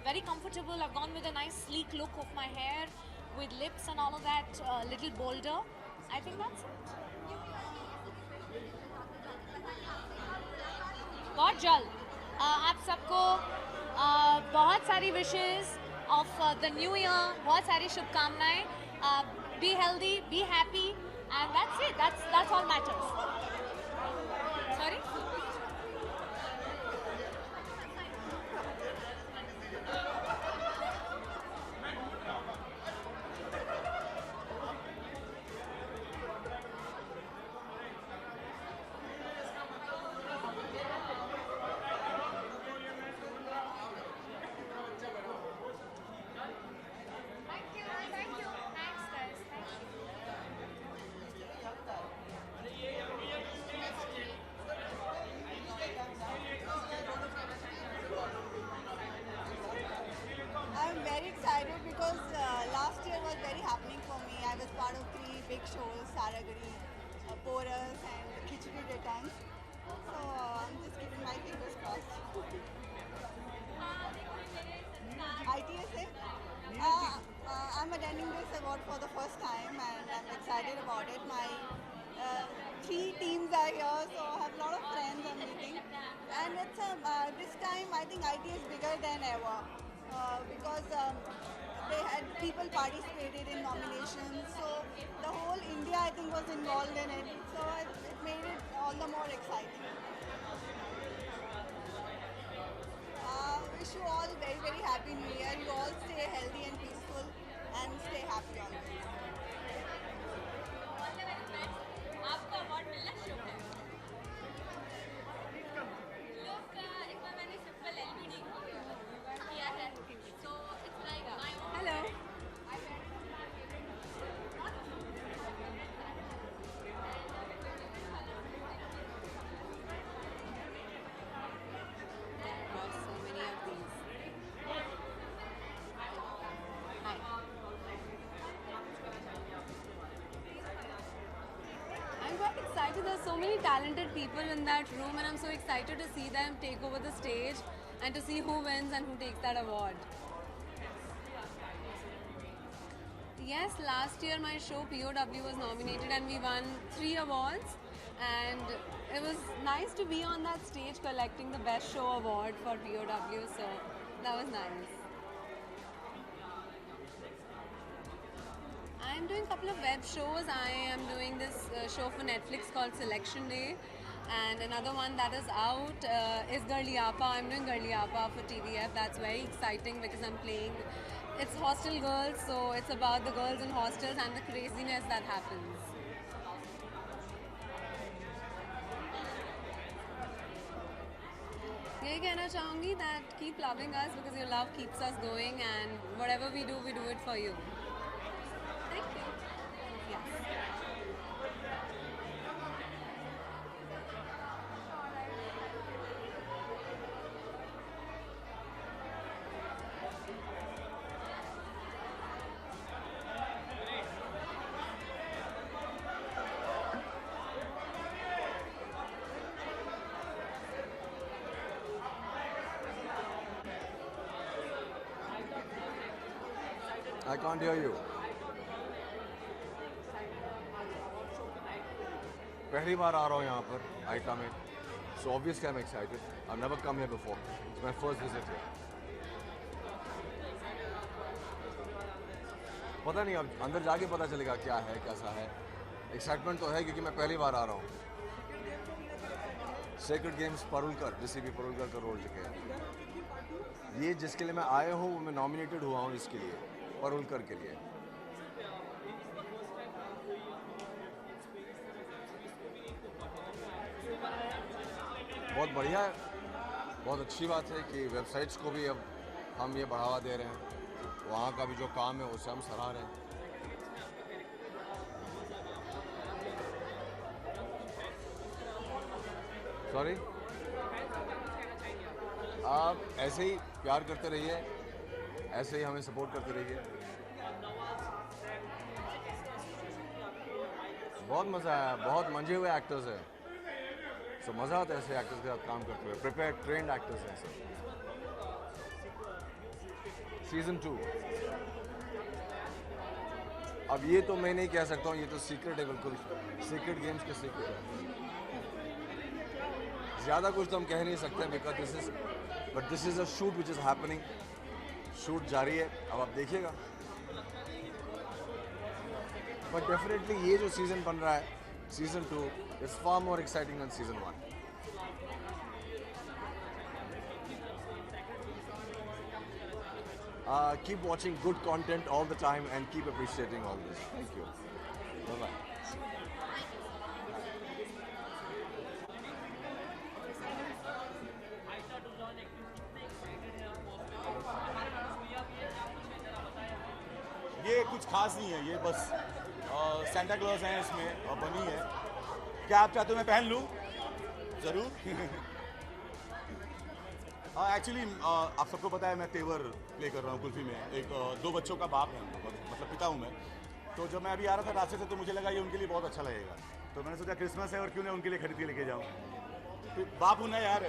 very comfortable. I've gone with a nice sleek look of my hair with lips and all of that, little bolder. I think that's it. बहुत जल्द आप सबको बहुत सारी wishes of the new year, बहुत सारी शुभकामनाएं। Be healthy, be happy and that's it. That's all matters. Sorry, I'm very excited because last year was very happening for me. I was part of 3 big shows, Saragari, Porus and Khichdi Returns. So I'm just keeping my fingers crossed. ITSA? I'm attending this award for the first time and I'm excited about it. My 3 teams are here, so I have a lot of friends I'm meeting. And it's this time I think IT is bigger than ever. Because they had people participated in nominations, so the whole India I think was involved in it, so it made it all the more exciting. Wish you all very very happy New Year. You all stay healthy and peaceful and stay happy always. आपको award मिलना शुभ है। लोग एक बार मैंने simple LBD किया है, so it's like my own. Hello. So many of these. Hi. I'm quite excited. There's so many talented people in that room and I'm so excited to see them take over the stage and to see who wins and who takes that award. Yes, last year my show POW was nominated and we won 3 awards. and it was nice to be on that stage collecting the Best Show award for POW, so that was nice. I'm doing a couple of web shows. I am doing this show for Netflix called Selection Day, and another one that is out is Garliapa. I'm doing Garliapa for TVF. That's very exciting because I'm playing, it's hostel girls, so it's about the girls in hostels and the craziness that happens. यही कहना चाहूँगी that keep loving us because your love keeps us going, and whatever we do it for you. Thank you. Yes. I can't hear you. पहली बार आ रहा हूँ यहाँ पर iota में, so obviously I'm excited. I've never come here before. It's my first visit here. पता नहीं, अब अंदर जाके पता चलेगा क्या है कैसा है. एक्साइटमेंट तो है क्योंकि मैं पहली बार आ रहा हूँ. सेक्रेड गेम्स परुलकर, JCB परुलकर का रोल चुके हैं. ये जिसके लिए मैं आया हूँ मैं नॉमिनेटेड हुआ हूँ इसके लिए, परुलकर के लिए. बहुत बढ़िया है, बहुत अच्छी बात है कि वेबसाइट्स को भी अब हम ये बढ़ावा दे रहे हैं. वहाँ का भी जो काम है उसे हम सराह रहे हैं. सॉरी, आप ऐसे ही प्यार करते रहिए, ऐसे ही हमें सपोर्ट करते रहिए. बहुत मज़ा आया, बहुत मंजे हुए एक्टर्स हैं, तो मज़ा आता है ऐसे एक्टर्स के साथ काम करते हुए. प्रिपेयर ट्रेंड एक्टर्स हैं सब. सीज़न 2 अब ये तो मैं नहीं कह सकता हूँ, ये तो सीक्रेट है, बिल्कुल सीक्रेट गेम्स के सीक्रेट है. ज़्यादा कुछ तो हम कह नहीं सकते because this is a shoot which is happening. Shoot जारी है, अब आप देखिएगा. बट डेफिनेटली ये जो सीज़न बन रहा है, season 2 is far more exciting than season 1. Keep watching good content all the time and keep appreciating all this. Thank you. Bye-bye. ये कुछ खास नहीं है, ये बस सेंटा क्लॉज हैं इसमें बनी है. क्या आप चाहते हो मैं पहन लूँ? ज़रूर. एक्चुअली आप सबको पता है मैं तेवर प्ले कर रहा हूँ कुल्फी में. एक 2 बच्चों का बाप है, मतलब पिता हूँ मैं. तो जब मैं अभी आ रहा था रास्ते से तो मुझे लगा ये उनके लिए बहुत अच्छा लगेगा, तो मैंने सोचा क्रिसमस है और क्यों ना उनके लिए खरीद के लेके जाऊँ. फिर बाप हूँ ना यार.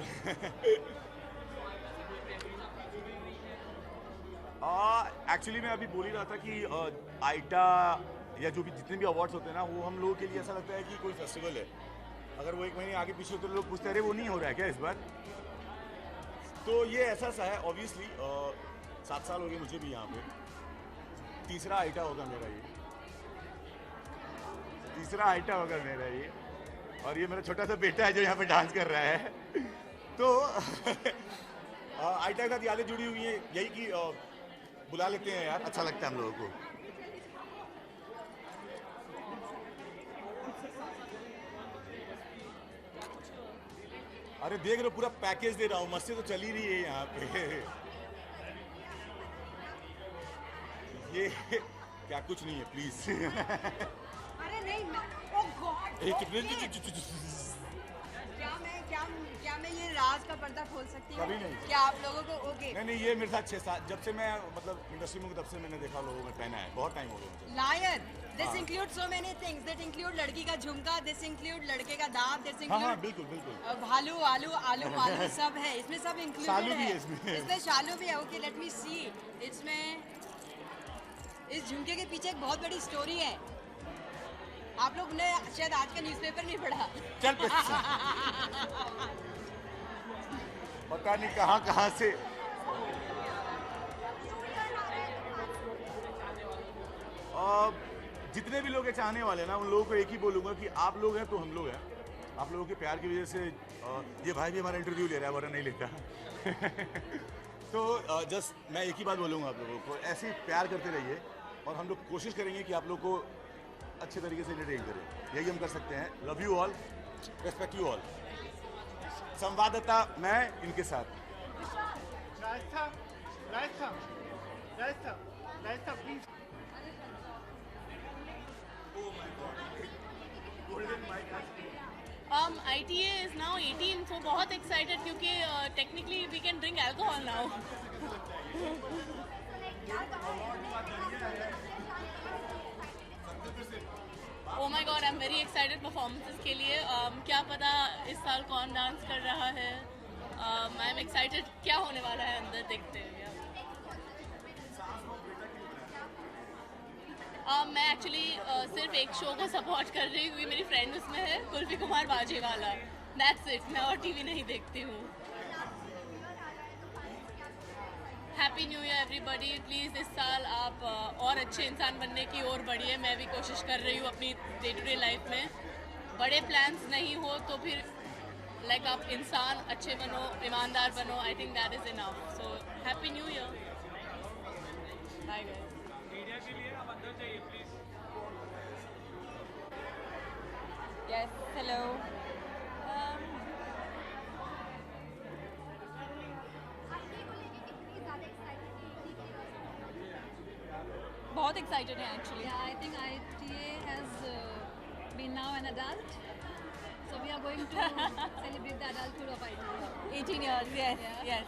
एक्चुअली मैं अभी बोल ही रहा था कि आइटा या जो भी जितने भी अवार्ड्स होते हैं ना, वो हम लोगों के लिए ऐसा लगता है कि कोई फेस्टिवल है. अगर वो 1 महीने आगे पीछे होते लोग पूछते अरे वो नहीं हो रहा है क्या इस बार. तो ये ऐसा सा है. ऑब्वियसली 7 साल हो गए मुझे भी यहाँ पे. तीसरा आइटा होगा मेरा ये. और ये मेरा छोटा सा बेटा है जो यहाँ पे डांस कर रहा है. तो आइटा के साथ यादें जुड़ी हुई है, यही कि बुला लेते हैं यार, अच्छा लगता है हम लोगों को. अरे देख रहे हो पूरा पैकेज दे रहा हूँ, मस्ती तो चली रही है यहाँ पे. ये क्या कुछ नहीं है प्लीज. अरे नहीं, ओह गॉड. क्या मैं ये राज का पर्दा खोल सकती हूँ? कभी नहीं. क्या आप लोगों को ओके? नहीं ये मेरे साथ 6-7 जब से मैं मतलब इंडस्ट्री में तब से मैंने देखा लोगों ने पहना है. बहुत टाइम हो गया मुझे. Lion, this include so many things. That include लड़की का झुमका, दिस इंक्लूड लड़के का दांत, दिस इंक्लूड बिल्कुल बिल्कुल भालू, आलू पालू सब है इसमें, सब इंक्लूडेड है. इसमें शालू भी है. ओके, लेट मी सी. इसमें इस झुमके के पीछे एक बहुत बड़ी स्टोरी है. आप लोग ने शायद आज का न्यूज़पेपर नहीं पढ़ा। चल पता नहीं कहाँ से जितने भी लोग ये चाहने वाले हैं ना, उन लोगों को एक ही बोलूँगा कि आप लोग हैं तो हम लोग हैं। आप लोगों के प्यार की वजह से ये भाई भी हमारा इंटरव्यू ले रहा है, वरना नहीं लेता। तो जस्ट मैं एक ही बात बोलूँगा आप लोगों को, ऐसे ही प्यार करते रहिए और हम लोग कोशिश करेंगे कि आप लोग को अच्छे तरीके से एंटरटेन करें। यही हम कर सकते हैं। Love you all, respect you all. संवाददाता मैं इनके साथ। Please. ITA is now 18, so बहुत excited क्योंकि technically we can drink alcohol now. Oh my God, I'm very excited performances के लिए. क्या पता इस साल कौन डांस कर रहा है. I'm excited क्या होने वाला है अंदर, देखते हैं. मैं एक्चुअली सिर्फ एक शो को सपोर्ट कर रही हूँ, मेरी फ्रेंड उसमें है, कुल्फी कुमार बाजेवाला. That's it. मैं और टीवी नहीं देखती हूँ. Happy new year everybody. Please इस साल आप और अच्छे इंसान बनने की ओर बढ़िए. मैं भी कोशिश कर रही हूँ अपनी डे टू डे लाइफ में. बड़े प्लान्स नहीं हो तो फिर लाइक आप इंसान अच्छे बनो, ईमानदार बनो. I think that is enough. So happy new year. Bye guys. Yes, hello. बहुत excited है actually. Yeah, I think ITA has been now an adult. So we are going to celebrate the adulthood of ITA. 18 years, yes, Yeah. yes.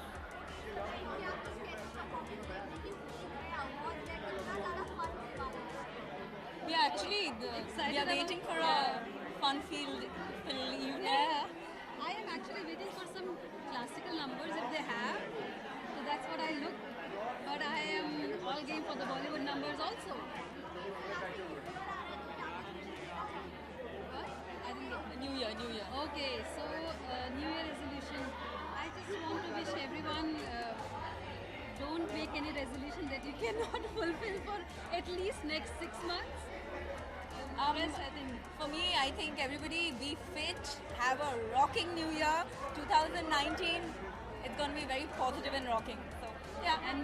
Yeah, actually, we are waiting for a fun-filled evening. Yeah. I am actually waiting for some classical numbers if they have. So that's what I look. But I am all game for the Bollywood numbers also. What? I didn't get New Year. Okay, so New Year resolution. I just want to wish everyone don't make any resolution that you cannot fulfill for at least next 6 months. Yes, I think for me, I think everybody be fit, have a rocking New Year. 2019, it's going to be very positive and rocking. So yeah, and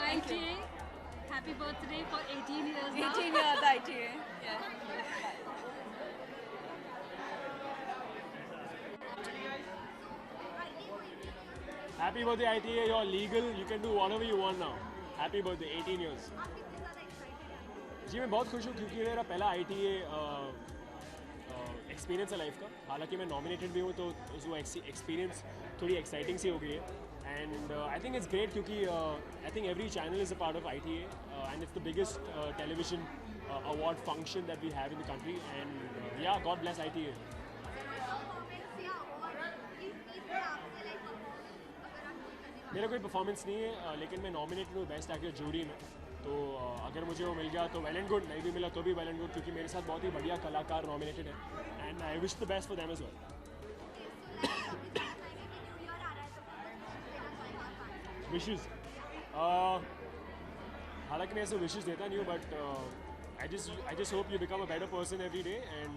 ITA, happy birthday for 18 years now. 18 years ITA. Yeah. Happy birthday ITA, you're legal, you can do whatever you want now. Happy birthday, 18 years. जी मैं बहुत खुश हूँ क्योंकि मेरा पहला ITA experience है life का. हालांकि मैं नॉमिनेटेड भी हूँ तो वो एक्सपीरियंस थोड़ी एक्साइटिंग सी हो गई है. And I think it's great क्योंकि I think every channel is a part of ITA and it's the biggest television award function that we have in the country. And yeah God bless ITA. मेरा कोई performance नहीं है लेकिन मैं nominated हूँ best actor jury में. तो अगर मुझे वो मिल गया तो वेल एंड गुड, नहीं भी मिला तो भी वेल एंड गुड क्योंकि मेरे साथ बहुत ही बढ़िया कलाकार नॉमिनेटेड है. And I wish the best for them as well. Wishes हालांकि मैं ऐसे विशेस देता नहीं हूँ but I just hope you become a better person every day and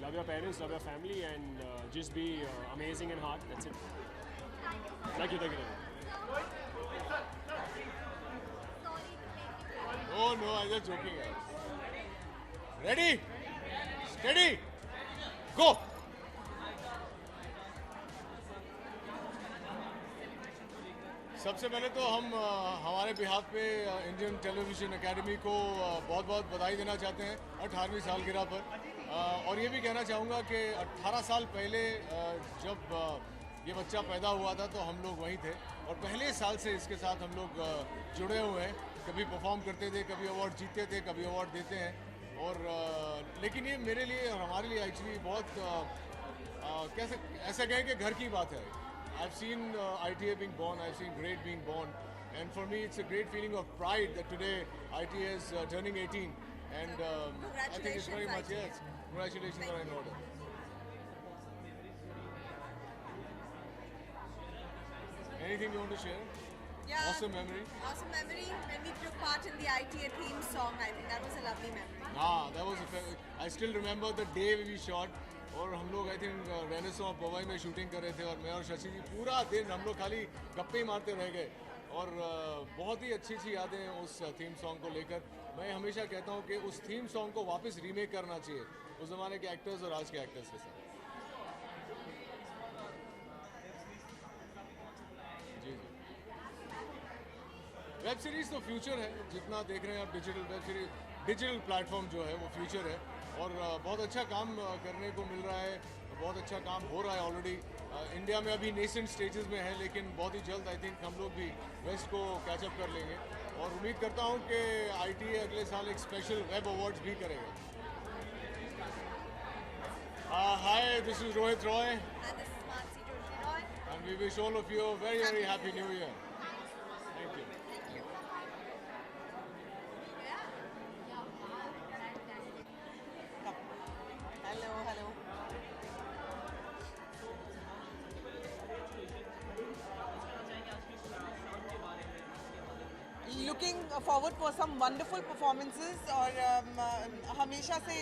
love your parents, love your family and just be amazing and heart. That's it. Thank you. Oh no, I'm just joking. Ready? Steady? Go! सबसे पहले तो हम हमारे behalf पे Indian television academy को बहुत बहुत बधाई देना चाहते हैं 18वीं सालगिरह पर. और ये भी कहना चाहूँगा कि 18 साल पहले जब ये बच्चा पैदा हुआ था तो हम लोग वहीं थे और पहले साल से इसके साथ हम लोग जुड़े हुए हैं. कभी परफॉर्म करते थे, कभी अवार्ड जीतते थे, कभी अवार्ड देते हैं. और लेकिन ये मेरे लिए और हमारे लिए एक्चुअली बहुत कैसे ऐसा कहें कि घर की बात है. I've seen ITA being born, I've seen Great being born, and for me it's a great feeling of pride that today ITA is turning 18 and I think it's very much, yes, congratulations are in order. Anything you want to share? Yeah. Awesome memory. Awesome memory when we took part in the ITA theme song. I think that was a lovely memory. That was I still remember the day we shot. और हम लोग I think Renaissance बवाई में shooting कर रहे थे और मैं और शशि जी पूरा दिन हम लोग खाली गप्पे ही मारते रह गए और बहुत ही अच्छी अच्छी यादें हैं उस थीम सॉन्ग को लेकर। मैं हमेशा कहता हूँ कि उस थीम सॉन्ग को वापस रीमेक करना चाहिए उस ज़माने के एक्टर्स और आज के एक्टर्स के साथ। जी जी, वेब सीरीज़ तो फ्यूचर है, जितना देख रहे हैं आप digital web series, digital platform जो है वो फ्यूचर है और बहुत अच्छा काम करने को मिल रहा है, बहुत अच्छा काम हो रहा है ऑलरेडी। इंडिया में अभी नेसेंट स्टेजेस में है लेकिन बहुत ही जल्द आई थिंक हम लोग भी वेस्ट को कैचअप कर लेंगे और उम्मीद करता हूँ कि ITA अगले साल एक स्पेशल वेब अवार्ड्स भी करेगा। Hi, this is Rohit Roy and we wish all of you a very very happy new year. Thank you. Hello. Looking forward for some wonderful performances और हमेशा से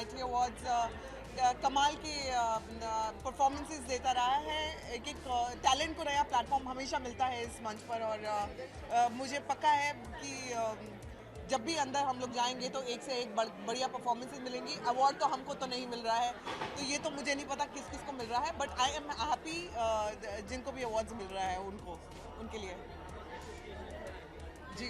ITA Awards कमाल के परफॉर्मेंसेस देता रहा है। एक टैलेंट को नया प्लेटफॉर्म हमेशा मिलता है इस मंच पर और मुझे पक्का है कि जब भी अंदर हम लोग जाएंगे तो एक से एक बढ़िया परफॉर्मेंसेस मिलेंगी। अवार्ड तो हमको तो नहीं मिल रहा है तो ये तो मुझे नहीं पता किस किस को मिल रहा है, बट आई एम हैप्पी जिनको भी अवार्ड्स मिल रहा है उनके लिए। जी,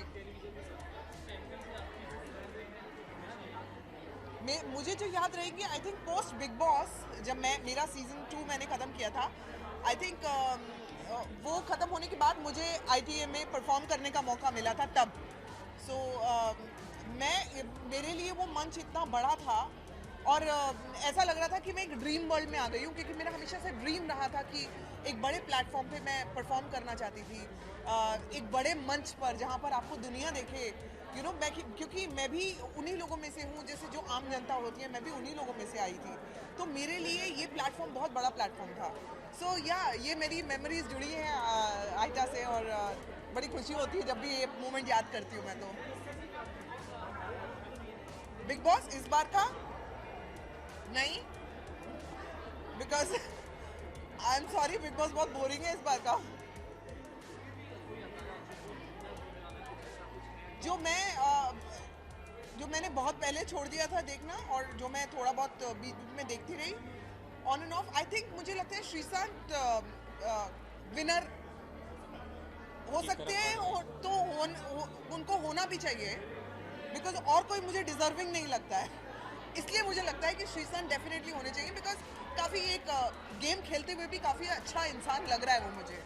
मुझे जो याद रहेगी I think post big boss, जब मेरा सीजन 2 मैंने ख़त्म किया था, आई थिंक वो ख़त्म होने के बाद मुझे ITA में परफॉर्म करने का मौका मिला था तब। सो मेरे लिए वो मंच इतना बड़ा था और ऐसा लग रहा था कि मैं एक ड्रीम वर्ल्ड में आ गई हूँ, क्योंकि मेरा हमेशा से ड्रीम रहा था कि एक बड़े प्लेटफॉर्म पे मैं परफॉर्म करना चाहती थी, एक बड़े मंच पर जहाँ पर आपको दुनिया देखे। क्योंकि मैं भी उन्हीं लोगों में से हूँ जैसे जो आम जनता होती है, मैं भी उन्हीं लोगों में से आई थी, तो मेरे लिए ये प्लेटफॉर्म बहुत बड़ा प्लेटफॉर्म था। सो ये मेरी मेमोरीज जुड़ी हैं ITA से और बड़ी खुशी होती है जब भी ये मोमेंट याद करती हूँ मैं। तो बिग बॉस इस बार का नहीं, because I am sorry, big boss बहुत बोरिंग है इस बार का। जो मैंने बहुत पहले छोड़ दिया था देखना और जो मैं थोड़ा बहुत बीच में देखती रही on end of, I think मुझे लगता है श्रीशांत विनर हो सकते हैं तो उनको होना भी चाहिए, बिकॉज और कोई मुझे डिजर्विंग नहीं लगता है। इसलिए मुझे लगता है कि श्रीशांत डेफिनेटली होने चाहिए, बिकॉज काफ़ी एक गेम खेलते हुए भी काफ़ी अच्छा इंसान लग रहा है वो मुझे।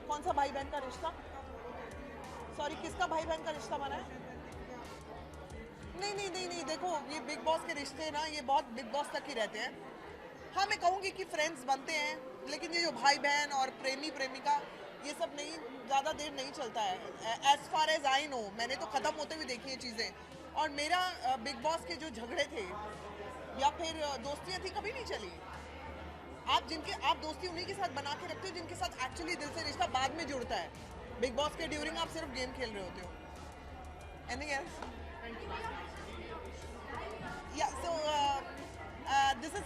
कौन सा भाई बहन का रिश्ता? सॉरी, किसका भाई बहन का रिश्ता बना है? नहीं, देखो ये बिग बॉस के रिश्ते ना, ये बहुत बिग बॉस तक ही रहते हैं। हाँ, मैं कहूँगी कि फ्रेंड्स बनते हैं, लेकिन ये जो भाई बहन और प्रेमी प्रेमिका ये सब नहीं, ज़्यादा देर नहीं चलता है। As far as I know, मैंने तो ख़त्म होते हुए देखी है चीज़ें। और मेरा बिग बॉस के जो झगड़े थे या फिर दोस्तियाँ थी, कभी नहीं चली। आप दोस्ती उन्हीं के साथ बना के रखते हो जिनके साथ एक्चुअली दिल से रिश्ता बाद में जुड़ता है। बिग बॉस के ड्यूरिंग आप सिर्फ गेम खेल रहे होते हो। Anything else? या सो this is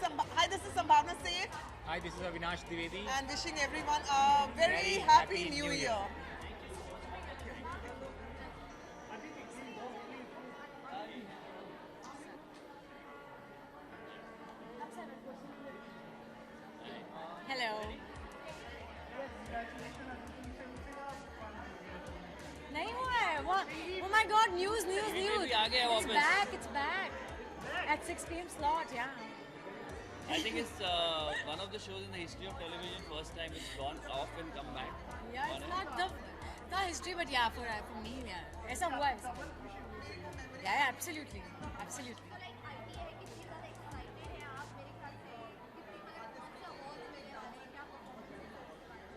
Sambhavna Seth. Hi, this is Avinash Dwivedi. And wishing everyone a very happy new year. Hello. नहीं हुआ है वो। Oh my God, news. It's back. At 6 p.m. slot, yeah. I think it's one of the shows in the history of television. First time it's gone off and come back. Yeah, it's not the history, but yeah, for me, yeah. ऐसा हुआ है। Yeah, absolutely.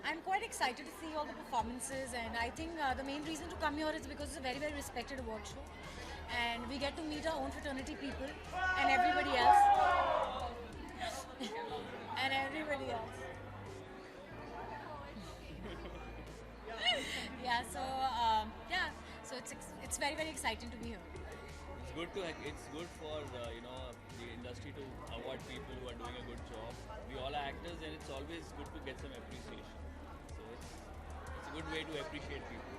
I'm quite excited to see all the performances, and I think the main reason to come here is because it's a very, very respected award show, and we get to meet our own fraternity people and everybody else. And everybody else. Yeah, so so it's very, very exciting to be here. It's good for the industry to award people who are doing a good job. We all are actors, and it's always good to get some appreciation. So it's a good way to appreciate people.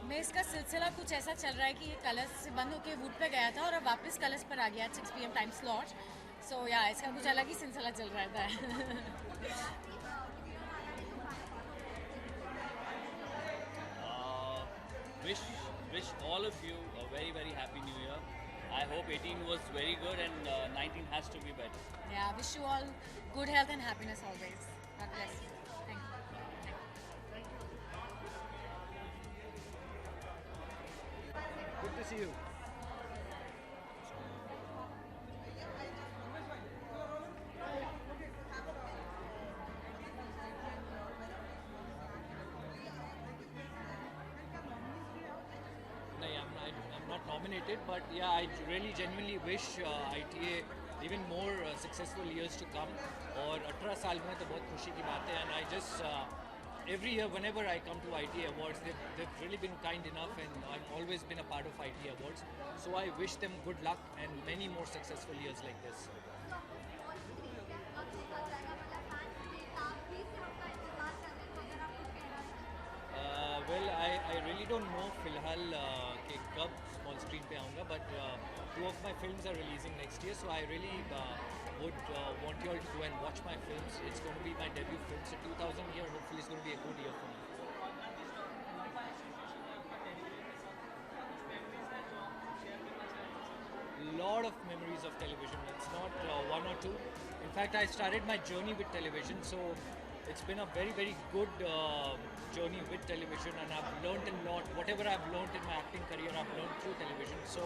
मैं इसका सिलसिला कुछ ऐसा चल रहा है कि ये कलर्स से बंद होकर वुड पे गया था और अब वापस कलर्स पर आ गया 6 PM टाइम स्लॉट. सो या इसका कुछ अलग ही सिलसिला चल रहा था. Wish all of you a very, very happy new year. I hope 18 was very good, and 19 has to be better. Yeah, wish you all good health and happiness always. God bless you. Thank you. Good to see you. I'm not nominated, but yeah, I really genuinely wish ITA even more successful years to come. और 18 साल में तो बहुत खुशी की बात है, and I just every year whenever I come to ITA Awards, they've really been kind enough, and I've always been a part of ITA Awards. So I wish them good luck and many more successful years like this. Well, I really don't know फिलहाल कि कब small screen पे आऊँगा, but 2 of my films are releasing next year, so I really would want you all to go and watch my films. It's going to be my debut film, so 2000 year hopefully is going to be a good year for me. Lot of memories of television. It's not 1 or 2. In fact, I started my journey with television, so it's been a very, very good journey with television, and I've learned a lot. Whatever I've learned in my acting career, I've learned through television. So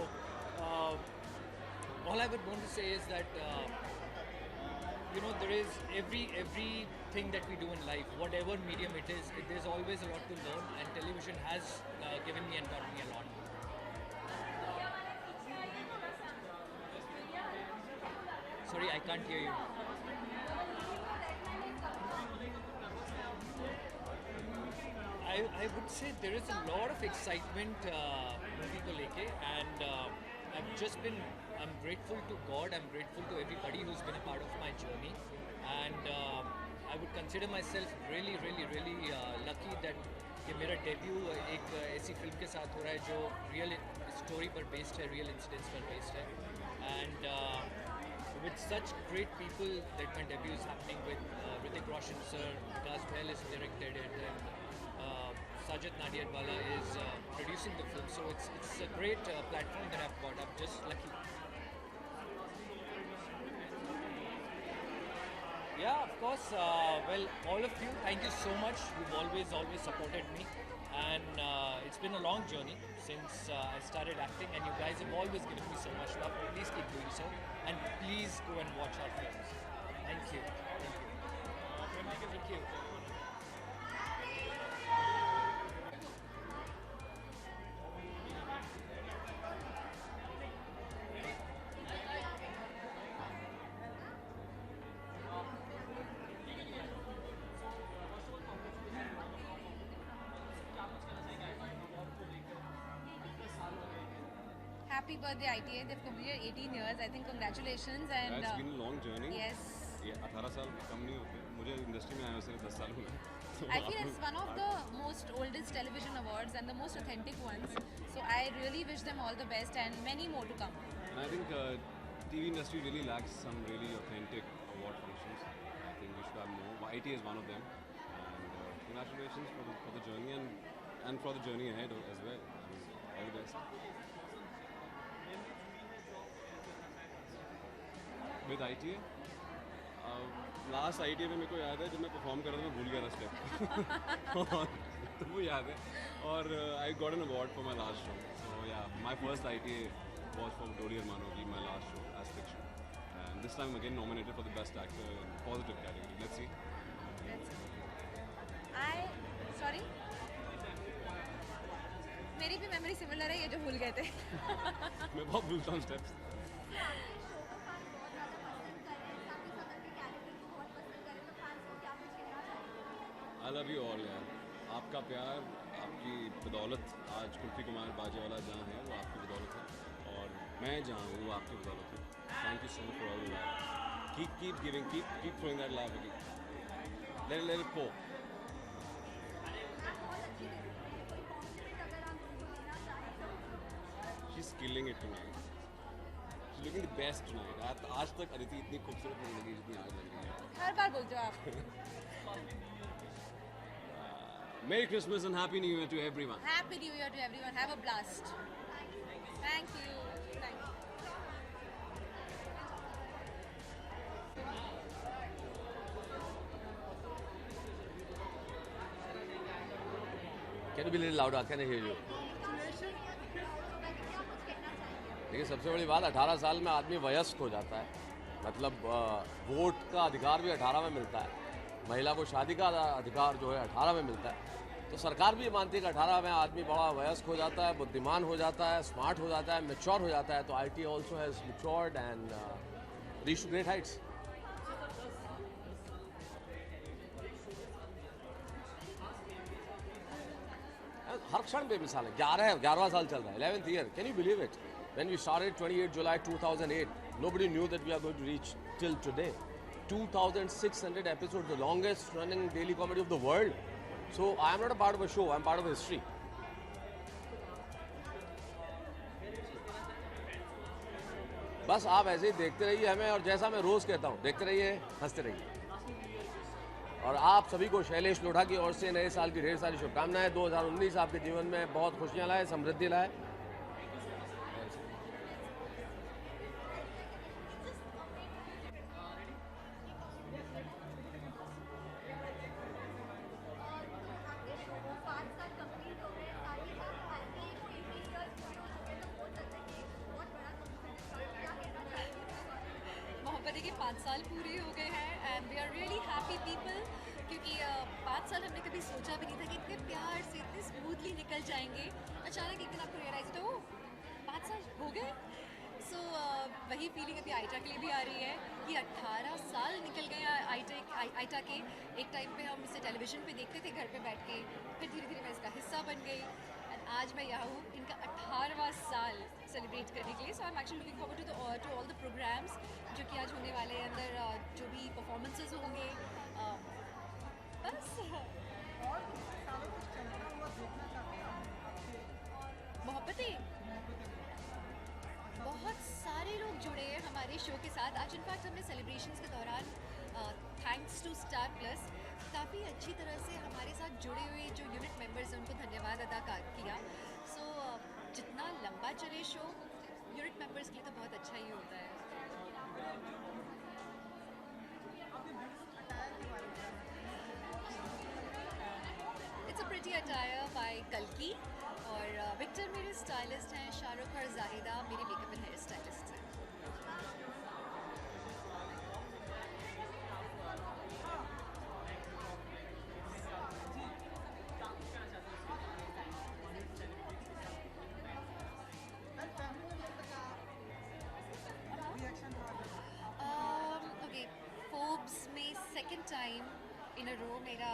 all I would want to say is that there is everything that we do in life, whatever medium it is, there's always a lot to learn, and television has given me and taught me a lot. Sorry, I can't hear you. I would say there is a lot of excitement movie ko leke, and I'm grateful to God, I'm grateful to everybody who's been a part of my journey, and I would consider myself really, really, really lucky that कि मेरा debut एक ऐसी film के साथ हो रहा है जो रियल स्टोरी पर बेस्ड है, रियल इंसिडेंट्स पर बेस्ड है, and with such great people that my debut is happening with Hrithik Roshan sir, Vikas Bahl is directed it, and Sajid Nadiadwala is producing the film, so it's a great platform that I've got. I'm just lucky. Yeah, of course. Well, all of you, thank you so much. You've always supported me, and it's been a long journey since I started acting, and you guys have always given me so much love. Please keep doing so, and please go and watch our films. Thank you. Thank you. Happy birthday ITA. They've completed 18 years. I think congratulations, and It's been a long journey. Yes. ये 18 साल कम नहीं होते. मुझे industry में आए हुए सिर्फ 10 साल हुए. I feel it's one of the most oldest television awards and the most authentic ones. So I really wish them all the best and many more to come. And I think TV industry really lacks some really authentic award functions. I think we should have more. ITA is one of them. And congratulations for the journey and for the journey ahead as well. All the best. With ITA? Last ITA में मेरे को याद है जब मैं perform कर रहा था मैं भूल गया था स्टेप तो वो याद है और I got an award for my last show so yeah my first ITA was for Dodi Hermanovi, my last show as fiction. And this time again nominated for the Best Actor in Positive category. Let's see. Sorry मेरी भी memory similar है, ये जो भूल गए थे. मैं बहुत भूलता हूँ steps. I love you all यार. आपका प्यार, आपकी बदौलत आज कुल्फी कुमार बाजेवाला जहाँ है वो आपकी बदौलत है और मैं जहाँ हूँ वो आपकी बदौलत है. Thank you so much for all the love. Keep giving, keep throwing that love again. Let it pour. She's killing it tonight. She's looking the best tonight. आज तक अदिति इतनी खूबसूरत नहीं लगी जितनी आज लग रही है. हर बार बोलते हो आप. Merry Christmas and Happy New Year to everyone. Happy New Year to everyone. Have a blast. Thank you. Thank you. Can you be a little louder? Can I hear you? देखिए सबसे बड़ी बात 18 साल में आदमी वयस्क हो जाता है. मतलब वोट का अधिकार भी 18 में मिलता है. महिला को शादी का अधिकार जो है 18 में मिलता है. तो सरकार भी ये मानती है कि 18 में आदमी बड़ा वयस्क हो जाता है, बुद्धिमान हो जाता है, स्मार्ट हो जाता है, मैच्योर हो जाता है. तो IT also has matured and reached great heights. हर क्षण बेमिसाल है. 11वां साल चल रहा है. 11th year. Can you believe it? When we started 28 July 2008, nobody knew that we are going to reach till today. 2,600 episodes, the longest running daily comedy of the world. So I am not a part of a show, I am part of history. बस आप ऐसे ही देखते रहिए हमें, और जैसा मैं रोज़ कहता हूँ, देखते रहिए, हंसते रहिए. और आप सभी को शैलेश लोढ़ा की ओर से नए साल की ढेर सारी शुभकामनाएं. 2019 आपके जीवन में बहुत खुशियाँ लाए, समृद्धि लाए. मोहब्बत के 5 साल पूरे हो गए हैं and we are really happy people, क्योंकि 5 साल हमने कभी सोचा भी नहीं था कि इतने प्यार से इतने स्मूथली निकल जाएंगे. अचानक एक दिन आपको रियलाइज हो 5 साल हो गए. सो वही फीलिंग अभी आइटा के लिए भी आ रही है कि 18 साल निकल गए आइटा के. एक टाइम पे हम इसे टेलीविज़न पे देखते थे घर पे बैठ के, फिर धीरे धीरे मैं इसका हिस्सा बन गई एंड आज मैं यहाँ हूँ इनका 18वां साल सेलिब्रेट करने के लिए. So I am actually looking forward to all the programmes जो कि आज होने वाले हैं. अंदर जो भी परफॉर्मेंसेस होंगे, बस मोहब्बतें बहुत सारे लोग जुड़े हैं हमारे शो के साथ. आज इनफैक्ट हमने सेलिब्रेशंस के दौरान थैंक्स टू स्टार प्लस काफ़ी अच्छी तरह से हमारे साथ जुड़े हुए जो यूनिट मेंबर्स हैं उनको धन्यवाद अदा किया. सो जितना लंबा चले शो यूनिट मेंबर्स के लिए तो बहुत अच्छा ही होता है. It's a pretty attire by कल्की और विक्टर मेरे स्टाइलिस्ट हैं. शाहरुख और जाहिदा मेरे मेकअप एंड हेयर स्टाइलिस्ट हैं. ओके, फोर्ब्स में second time in a row मेरा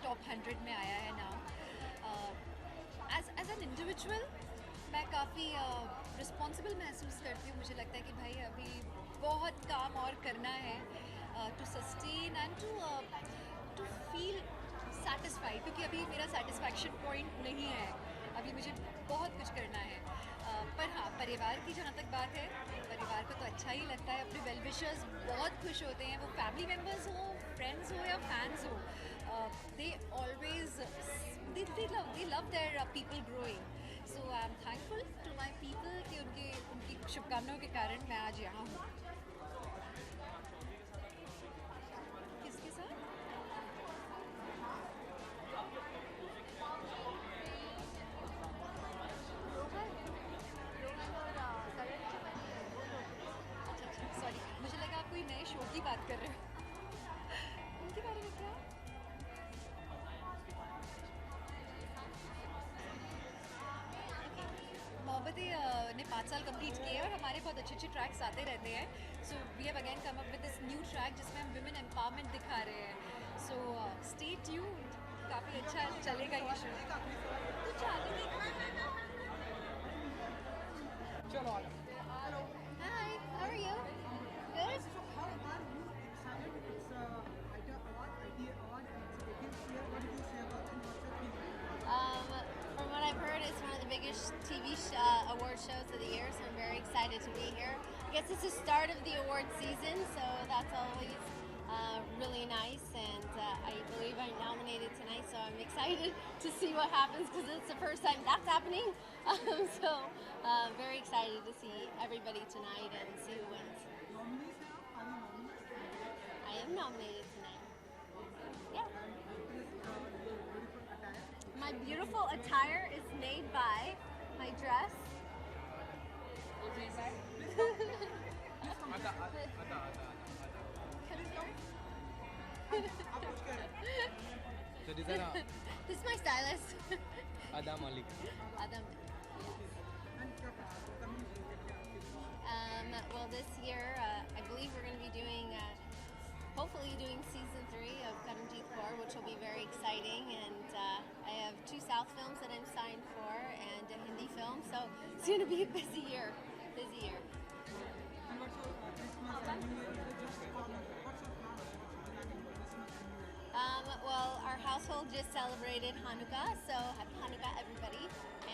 टॉप 100 में आया है नाम. एज एन इंडिविजुअल मैं काफ़ी रिस्पॉन्सिबल महसूस करती हूँ. मुझे लगता है कि भाई अभी बहुत काम और करना है to sustain and to feel satisfied, क्योंकि अभी मेरा सेटिस्फैक्शन पॉइंट नहीं है. अभी मुझे बहुत कुछ करना है. पर हाँ, परिवार की जहाँ तक बात है, परिवार को तो अच्छा ही लगता है. अपने वेल विशर्स बहुत खुश होते हैं, वो फैमिली मेम्बर्स हो, फ्रेंड्स हो या फैंस हो. They always they love their people growing. So I'm thankful to my people कि उनकी शुभकामनाओं के कारण मैं आज यहाँ हूँ. किसके साथ? रोहन और करण ने 5 साल कंप्लीट किए और हमारे बहुत अच्छे अच्छे ट्रैक्स आते रहते हैं. So we have again come up with this new track जिसमें हम वुमेन एम्पावरमेंट दिखा रहे हैं. सो स्टे ट्यून्ड, काफ़ी अच्छा चलेगा ये शो. तो चलो Hi, how are you? Good. From what I've heard, it's one of the biggest TV award shows of the year, so I'm very excited to be here. I guess it's the start of the award season, so that's always really nice, and I believe I'm nominated tonight, so I'm excited to see what happens because it's the first time that's happening. So very excited to see everybody tonight and see who wins. I am nominated tonight. Yeah. My beautiful attire is made by my dress. So designer This is my stylist. Ada Malik. Adam. Well, this year I believe we're going to be doing, hopefully doing season 3 of Karanjeet Kaur, which will be very exciting. And I have 2 South films that I'm signed for and a Hindi film, so it's going to be a busy year. Busy year. Well, our household just celebrated Hanukkah, so happy Hanukkah, everybody.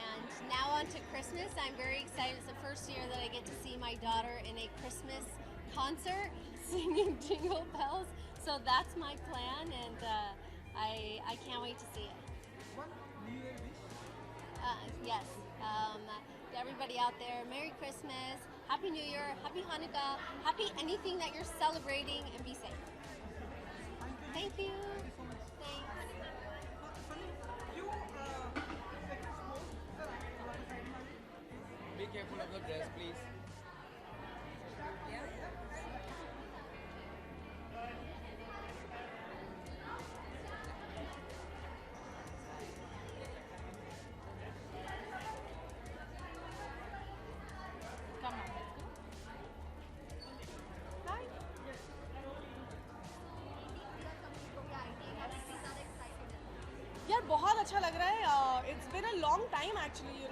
And now on to Christmas. I'm very excited. It's the first year that I get to see my daughter in a Christmas concert singing Jingle Bells. So that's my plan, and I can't wait to see it. Yes. Everybody out there, Merry Christmas, Happy New Year, Happy Hanukkah, happy anything that you're celebrating, and be safe. Thank you. Be careful of the dress, please. यार बहुत अच्छा लग रहा है. It's been a long time actually,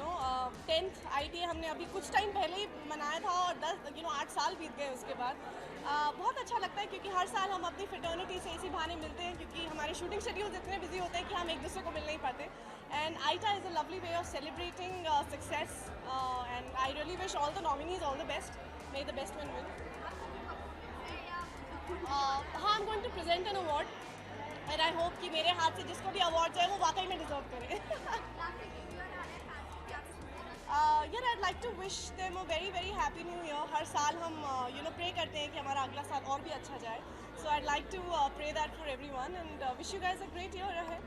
10th ITA हमने अभी कुछ time पहले ही मनाया था और 8 साल बीत गए उसके बाद. बहुत अच्छा लगता है क्योंकि हर साल हम अपनी फ्रेटर्निटी से इसी बहाने मिलते हैं, क्योंकि हमारे शूटिंग शेड्यूल्स इतने बिजी होते हैं कि हम एक दूसरे को मिल नहीं पाते. And ITA is a lovely way of celebrating success, and I really wish all the nominees all the best. May the best one win. हाँ, I am going to present an award and I hope कि मेरे हाथ से जिसको भी award जाए वो वाकई में डिजर्व करे. यार I'd like to wish them a very very happy new year. हर साल हम प्रे करते हैं कि हमारा अगला साल और भी अच्छा जाए. So I'd like to pray that for everyone and wish you guys a great year ahead.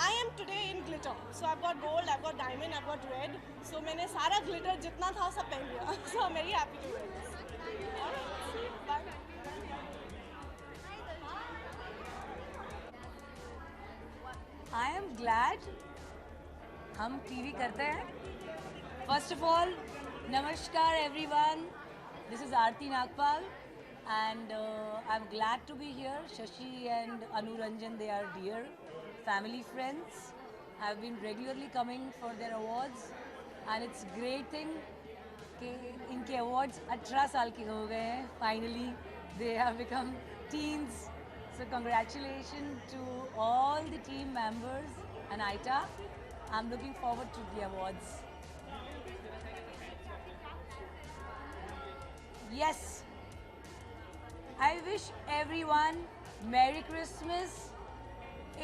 I am today in glitter. So I've got gold, I've got diamond, I've got red. So मैंने सारा glitter जितना था सब पहन लिया. So I'm very happy to wear this. Bye. I am glad हम TV करते हैं. First of all, नमस्कार everyone. This is Aarti Nagpal and I'm glad to be here. Shashi and Anu Ranjan, they are dear family friends. I've been regularly coming for their awards and it's great thing कि इनके awards 18 साल के हो गए हैं. Finally, they have become teens. So congratulations to all the team members and ITA. I'm looking forward to the awards. Yes, I wish everyone Merry Christmas.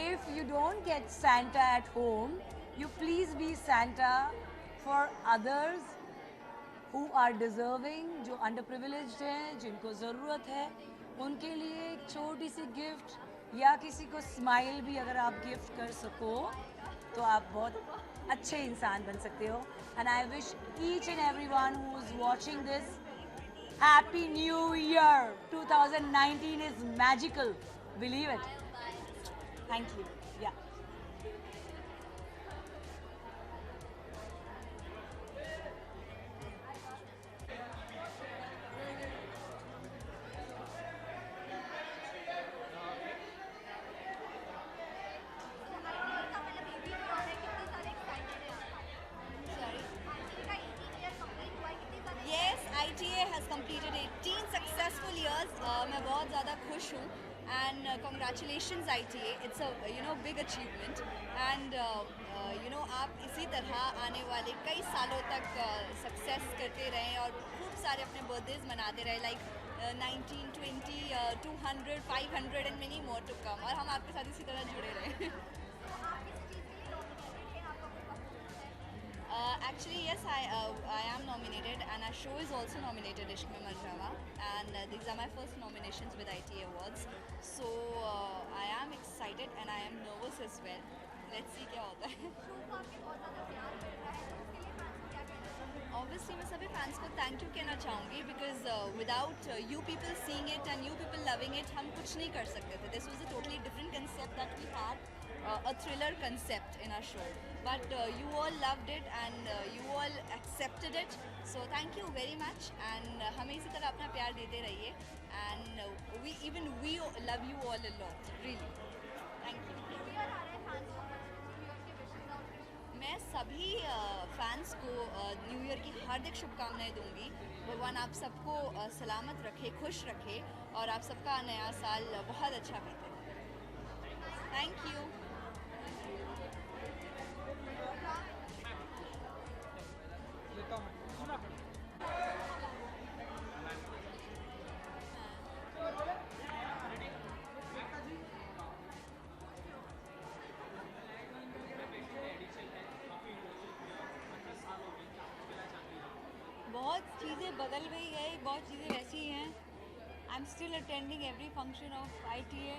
If you don't get Santa at home, you please be Santa for others who are deserving, जो underprivileged हैं, जिनको ज़रूरत है, उनके लिए एक छोटी सी gift या किसी को स्माइल भी अगर आप गिफ्ट कर सको तो आप बहुत अच्छे इंसान बन सकते हो. And I wish each and everyone who is watching this happy new year. 2019 is magical, believe it. Thank you. या खुश हूँ and congratulations ITA, it's a big achievement and आप इसी तरह आने वाले कई सालों तक सक्सेस करते रहें और खूब सारे अपने बर्थडेज मनाते रहें like 19, 20, 200, 500 and many more to come और हम आपके साथ इसी तरह जुड़े रहें. Actually, yes, I am nominated and our show is also nominated, Ishq Mein Mar Jawa, and these are my first nominations with ITA Awards. So I am excited and I am nervous as well. Let's see क्या होता है. Obviously, मैं सभी fans को thank you कहना चाहूँगी because without you people seeing it and you people loving it, हम कुछ नहीं कर सकते थे. This was a totally different concept that we had. A thriller concept in our show, but you all loved it and you all accepted it, so thank you very much and हमें इसी तरह अपना प्यार देते रहिए and we love you all a lot, really. Thank you. मैं सभी fans को न्यू ईयर की हार्दिक शुभकामनाएं दूंगी. भगवान आप सबको सलामत रखे, खुश रखे और आप सबका नया साल बहुत अच्छा बीते. Thank you. बहुत चीज़ें बदल गई है, बहुत चीज़ें वैसी ही हैं. I am still attending every function of ITA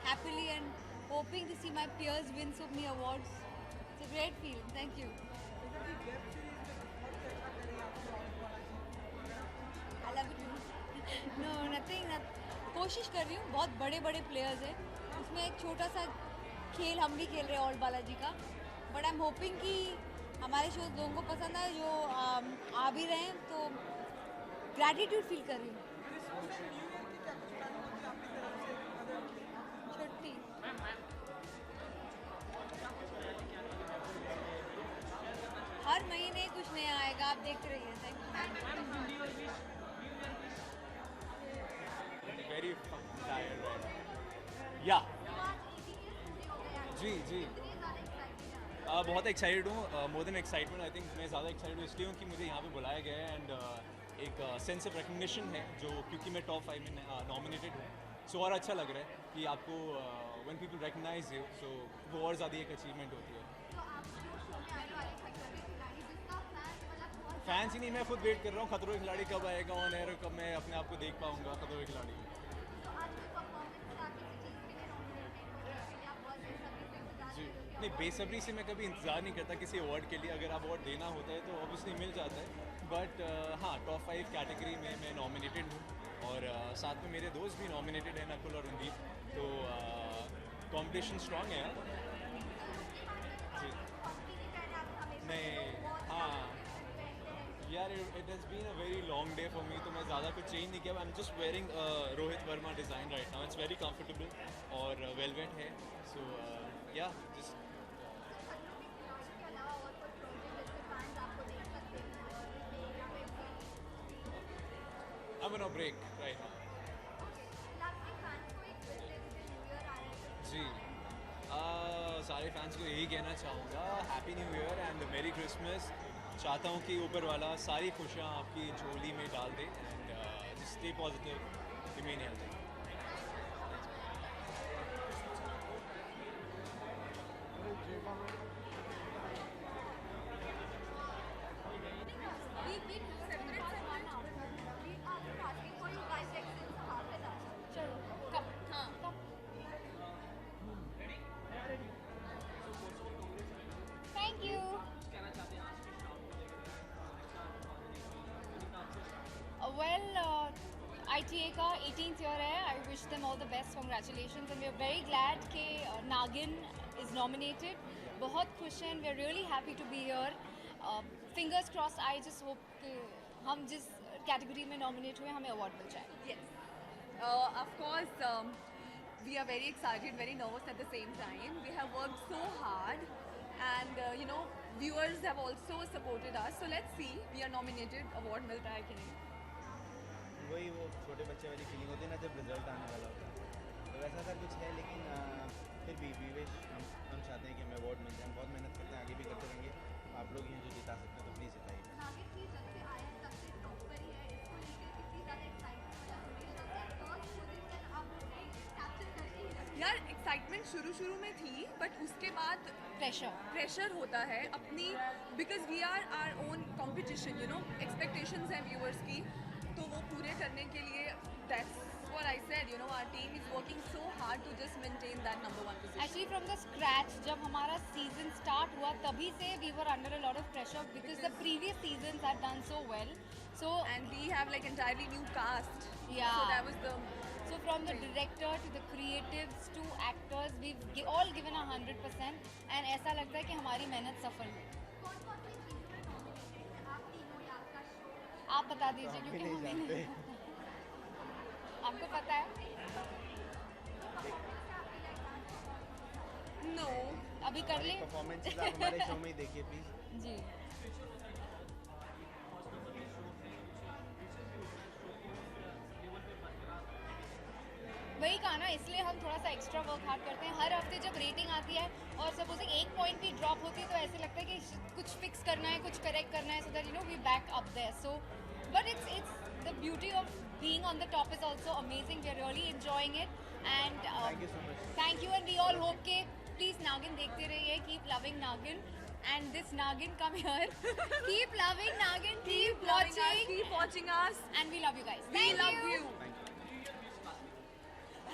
happily and hoping to see my peers win so many awards. It's a great feeling. Thank you. I love it too. No, nothing. कोशिश कर रही हूँ. बहुत बड़े बड़े players हैं. उसमें एक छोटा सा खेल हम भी खेल रहे हैं ऑल बालाजी का. बट आई एम होपिंग कि हमारे शोज लोगों को पसंद आए. जो आ भी रहे हैं तो ग्रैटिट्यूड फील कर रही हूँ. छुट्टी हर महीने कुछ नया आएगा, आप देखते रहिए. Thank you. Very tired right now. Yeah. जी बहुत एक्साइटेड हूँ. More than excitement I think मैं ज़्यादा एक्साइटेड हूँ इसलिए हूँ कि मुझे यहाँ पे बुलाया गया है एंड एक सेंस ऑफ रिकग्निशन है जो क्योंकि मैं टॉप 5 में नॉमिनेटेड हूँ. सो और अच्छा लग रहा है कि आपको व्हेन पीपल रिकग्नाइज यू, सो वो और ज़्यादा एक अचीवमेंट होती है. फैंस ही नहीं, मैं खुद वेट कर रहा हूँ खतरों के खिलाड़ी कब आएगा ऑन एयर, कब मैं अपने आप को देख पाऊँगा खतरों के खिलाड़ी. जी नहीं, बेसब्री से मैं कभी इंतज़ार नहीं करता किसी अवार्ड के लिए. अगर अवार्ड देना होता है तो ऑब्वियसली मिल जाता है. बट हाँ, टॉप 5 कैटेगरी में मैं नॉमिनेटेड हूँ और साथ में मेरे दोस्त भी नॉमिनेटेड हैं, नकुल और रणदीप. तो कंपटीशन स्ट्रांग है यार. जी नहीं, हाँ यार, it has been a very long day for me. तो मैं ज़्यादा कुछ चेंज नहीं किया. I am just wearing Rohit Verma design right now. It's very comfortable और वेलवेट है. So yeah just I'm on a break right now. जी सारे फैंस को यही कहना चाहूँगा, happy new year and merry Christmas. चाहता हूँ कि ऊपर वाला सारी खुशियाँ आपकी झोली में डाल दे and stay positive, remain healthy. ITA का 18th year है. I wish them all the best, congratulations, and we are very glad कि Nagin is nominated. बहुत खुश हैं. We are really happy to be here. Fingers crossed. I just hope कि हम जिस category में नॉमिनेट हुए हमें अवार्ड मिल जाए. Yes. Of course, we are very excited, very nervous at the same time. We have worked so hard, and viewers have also supported us. So let's see. We are nominated. Award मिलता है कि नहीं? वही वो छोटे बच्चे वाली feeling होती है ना जब रिजल्ट आने वाला होता है. तो वैसा सर कुछ है, लेकिन फिर भी विवेश हम चाहते हैं कि हमें अवार्ड मिल जाए। हम बहुत मेहनत करते हैं, आगे भी करते रहेंगे। आप लोग ही हैं जो जिता सकते हैं, तो प्लीज़ जिताइए। यार एक्साइटमेंट शुरू में थी, बट उसके बाद प्रेशर होता है अपनी, because we are our own competition, you know, expectations हैं व्यूअर्स की, तो वो पूरे करने के लिए that's what I said, you know, our team is working so hard to just maintain that number 1 position. Actually from the scratch जब हमारा सीजन स्टार्ट हुआ तभी से we were under a lot of pressure because the previous seasons had done so well, so and we have like entirely new cast, Yeah. so that was the So from the director to the creatives to actors, we've all given 100% and ऐसा लगता है कि हमारी मेहनत सफल हुई। आप बता दीजिए तो क्योंकि नहीं हमें जानते। आपको पता है? No. अभी कर ले। परफॉर्मेंसेस आप हमारे शो में ही देखिए प्लीज। जी। वही कहा ना, इसलिए हम थोड़ा सा एक्स्ट्रा वर्क हार्ड करते हैं। हर हफ्ते जब रेटिंग आती है और सपोजिंग 1 पॉइंट भी ड्रॉप होती है तो ऐसे लगता है कि कुछ फिक्स करना है, कुछ करेक्ट करना है, so that you know we back up there. So but it's the beauty of being on the top is also amazing. We are really enjoying it and thank you so much. Thank you and we all hope के please Naagin देखते रहिए, keep loving Naagin and this Nagin come here. Keep loving Nagin, keep watching us, and we love you guys. We love you.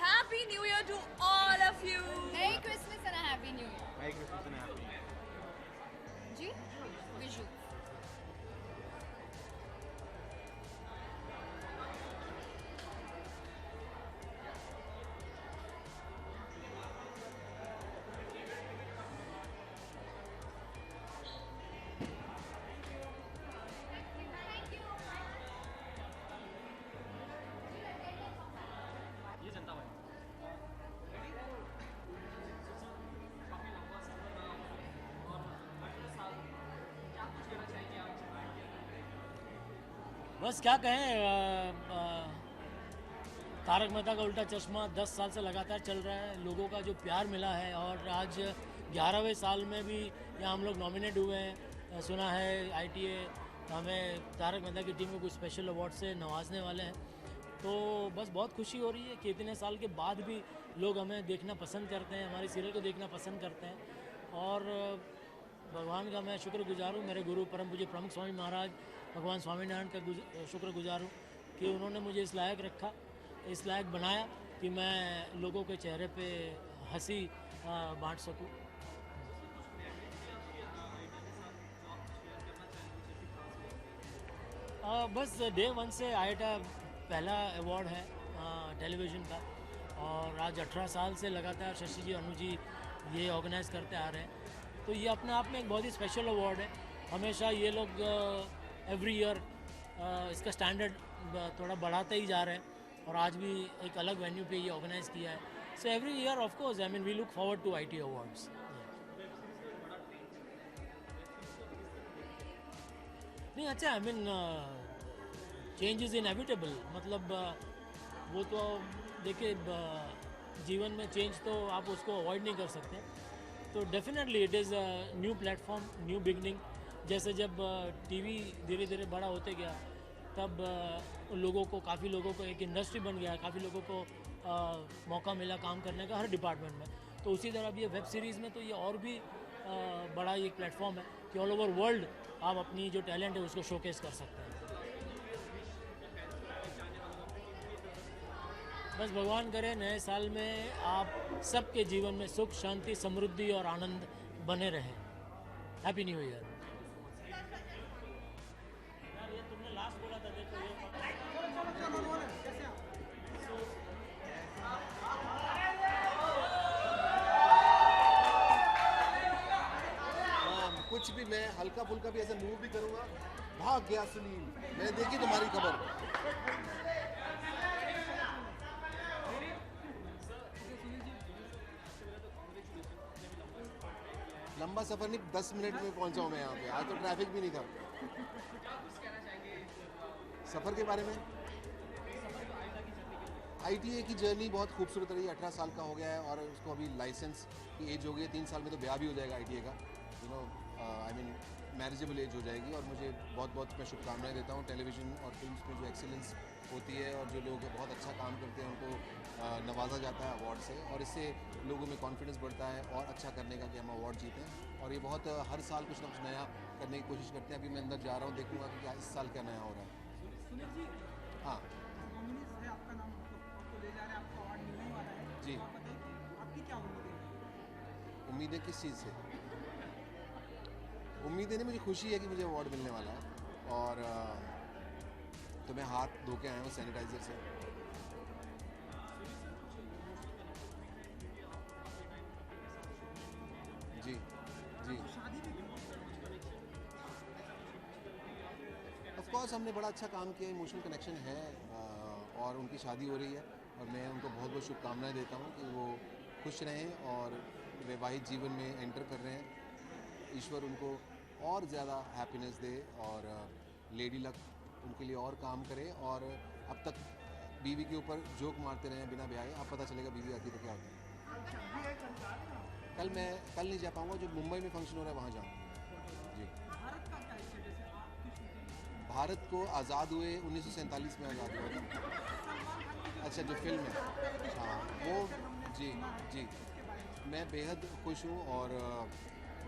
Happy New Year to all of you. Merry Christmas and a Happy New Year. Merry Christmas and a Happy New Year. जी, wish you. बस क्या कहें, तारक मेहता का उल्टा चश्मा 10 साल से लगातार चल रहा है। लोगों का जो प्यार मिला है और आज 11वें साल में भी यहाँ हम लोग नॉमिनेट हुए हैं। सुना है ITA हमें तारक मेहता की टीम को कुछ स्पेशल अवार्ड से नवाजने वाले हैं, तो बस बहुत खुशी हो रही है कि इतने साल के बाद भी लोग हमें देखना पसंद करते हैं, हमारे सीरियल को देखना पसंद करते हैं। और भगवान का मैं शुक्रगुजार हूँ, मेरे गुरु परम पूज्य प्रमुख स्वामी महाराज भगवान स्वामीनारायण का शुक्रगुजार हूँ कि उन्होंने मुझे इस लायक रखा, इस लायक बनाया कि मैं लोगों के चेहरे पे हंसी बांट सकूँ। बस डे 1 से आईटा पहला अवार्ड है टेलीविज़न का, और आज 18 साल से लगातार शशि जी अनु जी ये ऑर्गेनाइज करते आ रहे हैं, तो ये अपने आप में एक बहुत ही स्पेशल अवार्ड है। हमेशा ये लोग एवरी ईयर इसका स्टैंडर्ड थोड़ा बढ़ाते ही जा रहे हैं, और आज भी एक अलग वेन्यू पे ये ऑर्गेनाइज किया है। So every year of course I mean we look forward to ITA awards. नहीं अच्छा, I mean change is inevitable, मतलब वो तो देखिए जीवन में चेंज तो आप उसको अवॉइड नहीं कर सकते, तो definitely it is a new platform, new beginning. जैसे जब टीवी धीरे धीरे बड़ा होते गया तब लोगों को, काफ़ी लोगों को एक इंडस्ट्री बन गया, काफ़ी लोगों को मौका मिला काम करने का हर डिपार्टमेंट में, तो उसी तरह अब ये वेब सीरीज़ में तो ये और भी बड़ा एक प्लेटफॉर्म है कि ऑल ओवर वर्ल्ड आप अपनी जो टैलेंट है उसको शोकेस कर सकते हैं। बस भगवान करे नए साल में आप सबके जीवन में सुख, शांति, समृद्धि और आनंद बने रहें। Happy new year. कुछ भी मैं हल्का फुल्का भी ऐसे मूव भी करूंगा, भाग गया सुनील, मैंने देखी तुम्हारी खबर। लंबा सफर नहीं, 10 मिनट में पहुंचा हूं मैं यहाँ पे। आज तो ट्रैफिक भी नहीं था। सफर के बारे में ITA की जर्नी बहुत खूबसूरत रही। 18 साल का हो गया है और उसको अभी लाइसेंस की एज हो गई है। 3 साल में तो ब्याह भी हो जाएगा ITA का, you know, I mean marriageable age हो जाएगी। और मुझे बहुत बहुत मैं शुभकामनाएं देता हूँ। टेलीविज़न और फिल्म्स में जो एक्सीलेंस होती है और जो लोग बहुत अच्छा काम करते हैं उनको नवाजा जाता है अवार्ड से, और इससे लोगों में कॉन्फिडेंस बढ़ता है और अच्छा करने का कि हम अवार्ड जीतें। और ये बहुत हर साल कुछ ना कुछ नया करने की कोशिश करते हैं। अभी मैं अंदर जा रहा हूँ, देखूँगा कि क्या इस साल क्या नया हो रहा है। सुनील जी, हाँ नॉमिनीज है, आपका नाम आपको ले जा रहे हैं, आपको अवार्ड मिलने ही वाला है। जी। तो आप बताइए कि आपकी क्या उम्मीदें? उम्मीदें किस चीज़ से? उम्मीदें नहीं, मुझे खुशी है कि मुझे अवार्ड मिलने वाला है। और तो मैं हाथ धो के आया हूँ सैनिटाइजर से। जी जी, ऑफ कोर्स हमने बड़ा अच्छा काम किया, इमोशनल कनेक्शन है और उनकी शादी हो रही है और मैं उनको बहुत बहुत शुभकामनाएं देता हूँ कि वो खुश रहें और वैवाहिक जीवन में एंटर कर रहे हैं। ईश्वर उनको और ज़्यादा हैप्पीनेस दे और लेडी लक उनके लिए और काम करे। और अब तक बीवी के ऊपर जोक मारते रहे बिना ब्याहे, अब पता चलेगा बीवी आती तो क्या होता है। कल नहीं जा पाऊँगा, जो मुंबई में फंक्शन हो रहा है वहाँ जाऊँ। जी। भारत का क्या स्टेटस है आपकी शूटिंग? भारत को आज़ाद हुए 1947 में आज़ाद हुआ था। अच्छा, जो फिल्म है, हाँ वो, जी जी, मैं बेहद खुश हूँ और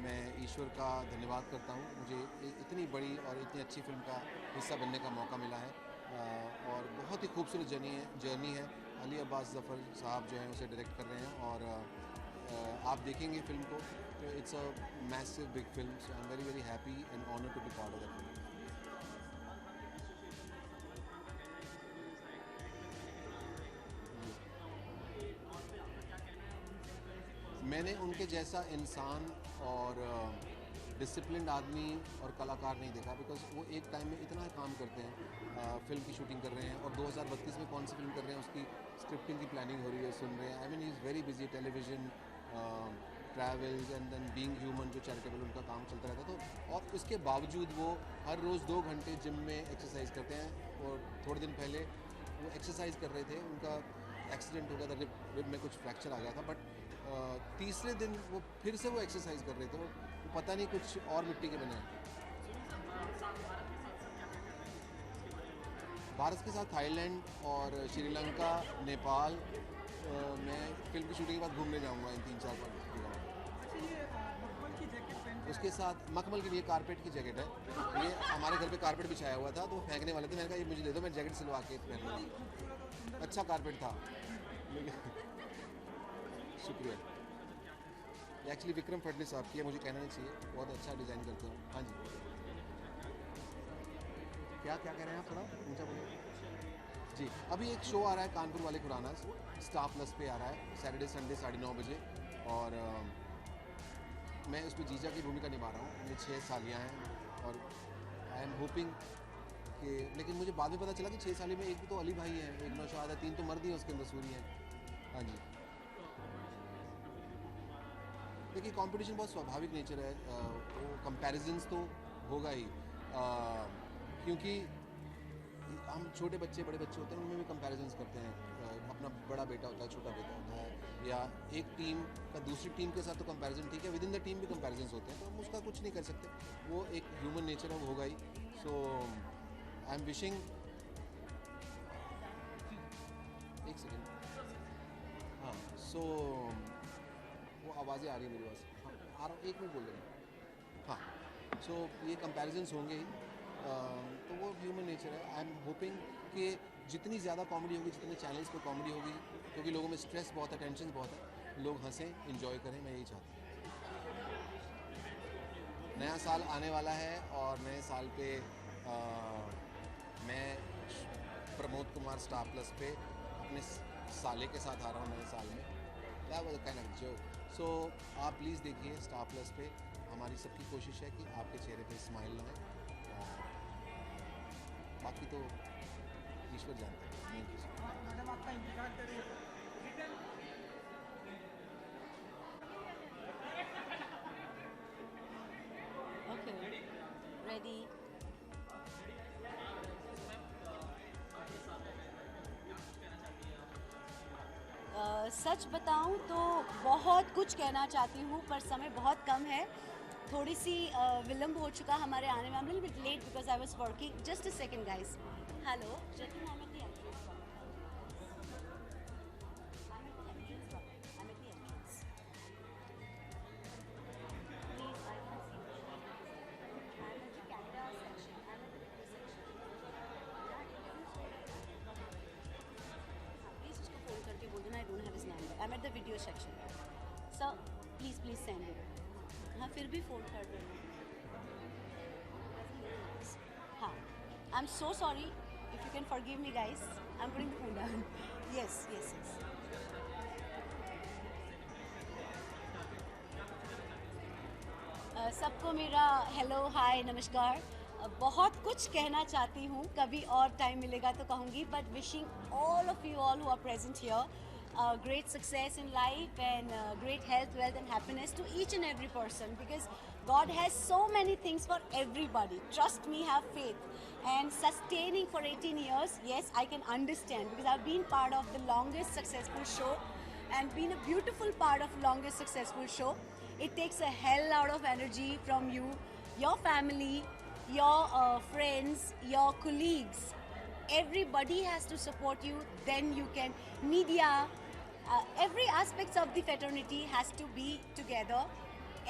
मैं ईश्वर का धन्यवाद करता हूँ। मुझे इतनी बड़ी और इतनी अच्छी फिल्म का हिस्सा बनने का मौका मिला है और बहुत ही खूबसूरत जर्नी है। अली अब्बास ज़फ़र साहब जो हैं उसे डायरेक्ट कर रहे हैं और आप देखेंगे फिल्म को तो it's a massive big film. So I am very very happy and honour to be part of that film. मैंने उनके जैसा इंसान और डिसिप्लिन्ड आदमी और कलाकार नहीं देखा, बिकॉज वो एक टाइम में इतना काम करते हैं, फिल्म की शूटिंग कर रहे हैं और 2032 में कौन सी फिल्म कर रहे हैं उसकी स्क्रिप्टिंग की प्लानिंग हो रही है, सुन रहे हैं। I mean he is very busy, television, travels and then being human, जो चैरिटेबल उनका काम चलता रहता। तो और उसके बावजूद वो हर रोज़ 2 घंटे जिम में एक्सरसाइज करते हैं। और थोड़े दिन पहले वो एक्सरसाइज कर रहे थे, उनका एक्सीडेंट हो गया था, रिब में कुछ फ्रैक्चर आ गया था, बट तीसरे दिन वो फिर से वो एक्सरसाइज कर रहे थे। वो पता नहीं कुछ और मिट्टी के बने हैं। भारत के साथ थाईलैंड और श्रीलंका, नेपाल, मैं फिल्म की शूटिंग के बाद घूमने जाऊंगा इन 3-4 जगह। उसके साथ मखमल की, ये कारपेट की जैकेट है। ये हमारे घर पे कारपेट बिछाया हुआ था तो वो फेंकने वाले थे, मैंने कहा ये मुझे दे दो, मैं जैकेट सिलवा के पहन लूँगा। अच्छा कारपेट था शुक्रिया। एक्चुअली विक्रम फडणवीस साहब की है, मुझे कहना नहीं चाहिए, बहुत अच्छा डिज़ाइन करते हैं। हाँ जी, क्या क्या कह रहे हैं आप, थोड़ा ऊंचा बोलिए। जी, अभी एक शो आ रहा है कानपुर वाले खुराना, स्टार प्लस पे आ रहा है, सैटरडे संडे 9:30 बजे। और मैं उसमें जीजा की भूमिका निभा रहा हूँ। मेरी 6 सालियाँ हैं और आई एम होपिंग कि, लेकिन मुझे बाद में पता चला कि 6 साली में एक तो अली भाई है, एक नौशाद है, 3 तो मर्द ही हैं उसके अंदर, सूरी हैं। हाँ जी, देखिए कंपटीशन बहुत स्वाभाविक नेचर है, वो कंपैरिजन्स तो होगा ही, क्योंकि हम छोटे बच्चे बड़े बच्चे होते हैं उनमें भी कंपैरिजन्स करते हैं। अपना बड़ा बेटा होता है, छोटा बेटा होता है, या एक टीम का दूसरी टीम के साथ तो कंपैरिजन ठीक है, विद इन द टीम भी कंपैरिजन्स होते हैं, तो हम उसका कुछ नहीं कर सकते, वो एक ह्यूमन नेचर है, वो होगा ही। सो आई एम विशिंग, एक सेकेंड, हाँ, सो वो आवाज़ें आ रही है मेरी पास, हाँ आ रहा हूँ, 1 मिनट बोल रहे हैं। हाँ, सो ये कंपैरिजन्स होंगे ही, तो वो ह्यूमन नेचर है। आई एम होपिंग कि जितनी ज़्यादा कॉमेडी होगी, जितने चैनल्स पर कॉमेडी होगी, क्योंकि लोगों में स्ट्रेस बहुत है, टेंशन बहुत है, लोग हंसें, इंजॉय करें, मैं यही चाहता हूँ। नया साल आने वाला है और नए साल पे मैं प्रमोद कुमार स्टार प्लस पे अपने साले के साथ आ रहा हूँ नए साल में। That was a kind of joke. So आप प्लीज़ देखिए स्टार प्लस पे, हमारी सबकी कोशिश है कि आपके चेहरे पे स्माइल लाएं, और बाकी तो ईश्वर जानते हैं। Thank you. मैडम आपका इंतजार करें। Okay. Ready? सच बताऊं तो बहुत कुछ कहना चाहती हूँ पर समय बहुत कम है. थोड़ी सी विलम्ब हो चुका हमारे आने में. I'm a little bit late because I was working. Just a second, guys. Hello. Jyoti, I'm at the entrance. I'm at the entrance. I'm at the entrance. Please, I can't see you. I'm at the camera section. I'm at the video section. Please उसको phone करके बोल देना I don't have his number. I'm at the video section. So please send it. हाँ फिर भी phone कर रहे हैं. हाँ, I'm so sorry. If you can forgive me, guys. I'm putting the phone down. Yes. सबको मेरा हेलो हाय नमस्कार. बहुत कुछ कहना चाहती हूँ, कभी और टाइम मिलेगा तो कहूँगी. But wishing all of you all who are present here great success in life and great health, wealth and happiness to each and every person, because God has so many things for everybody. Trust me, have faith. And sustaining for 18 years, yes, I can understand, because I've been part of the longest successful show and been a beautiful part of longest successful show. It takes a hell out of energy from you, your family, your friends, your colleagues. Everybody has to support you, then you can. Media, every aspects of the fraternity has to be together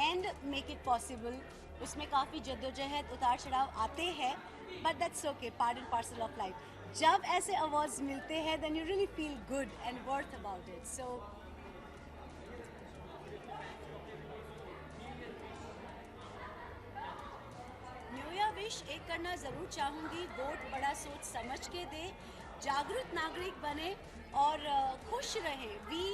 and make it possible. उसमें काफ़ी जद्दोजहद उतार चढ़ाव आते हैं, but that's okay, part and parcel of life. जब ऐसे awards मिलते हैं, then you really feel good and worth about it. So new year wish एक करना ज़रूर चाहूँगी. वोट बड़ा सोच समझ के दे, जागरूक नागरिक बने और खुश रहे. We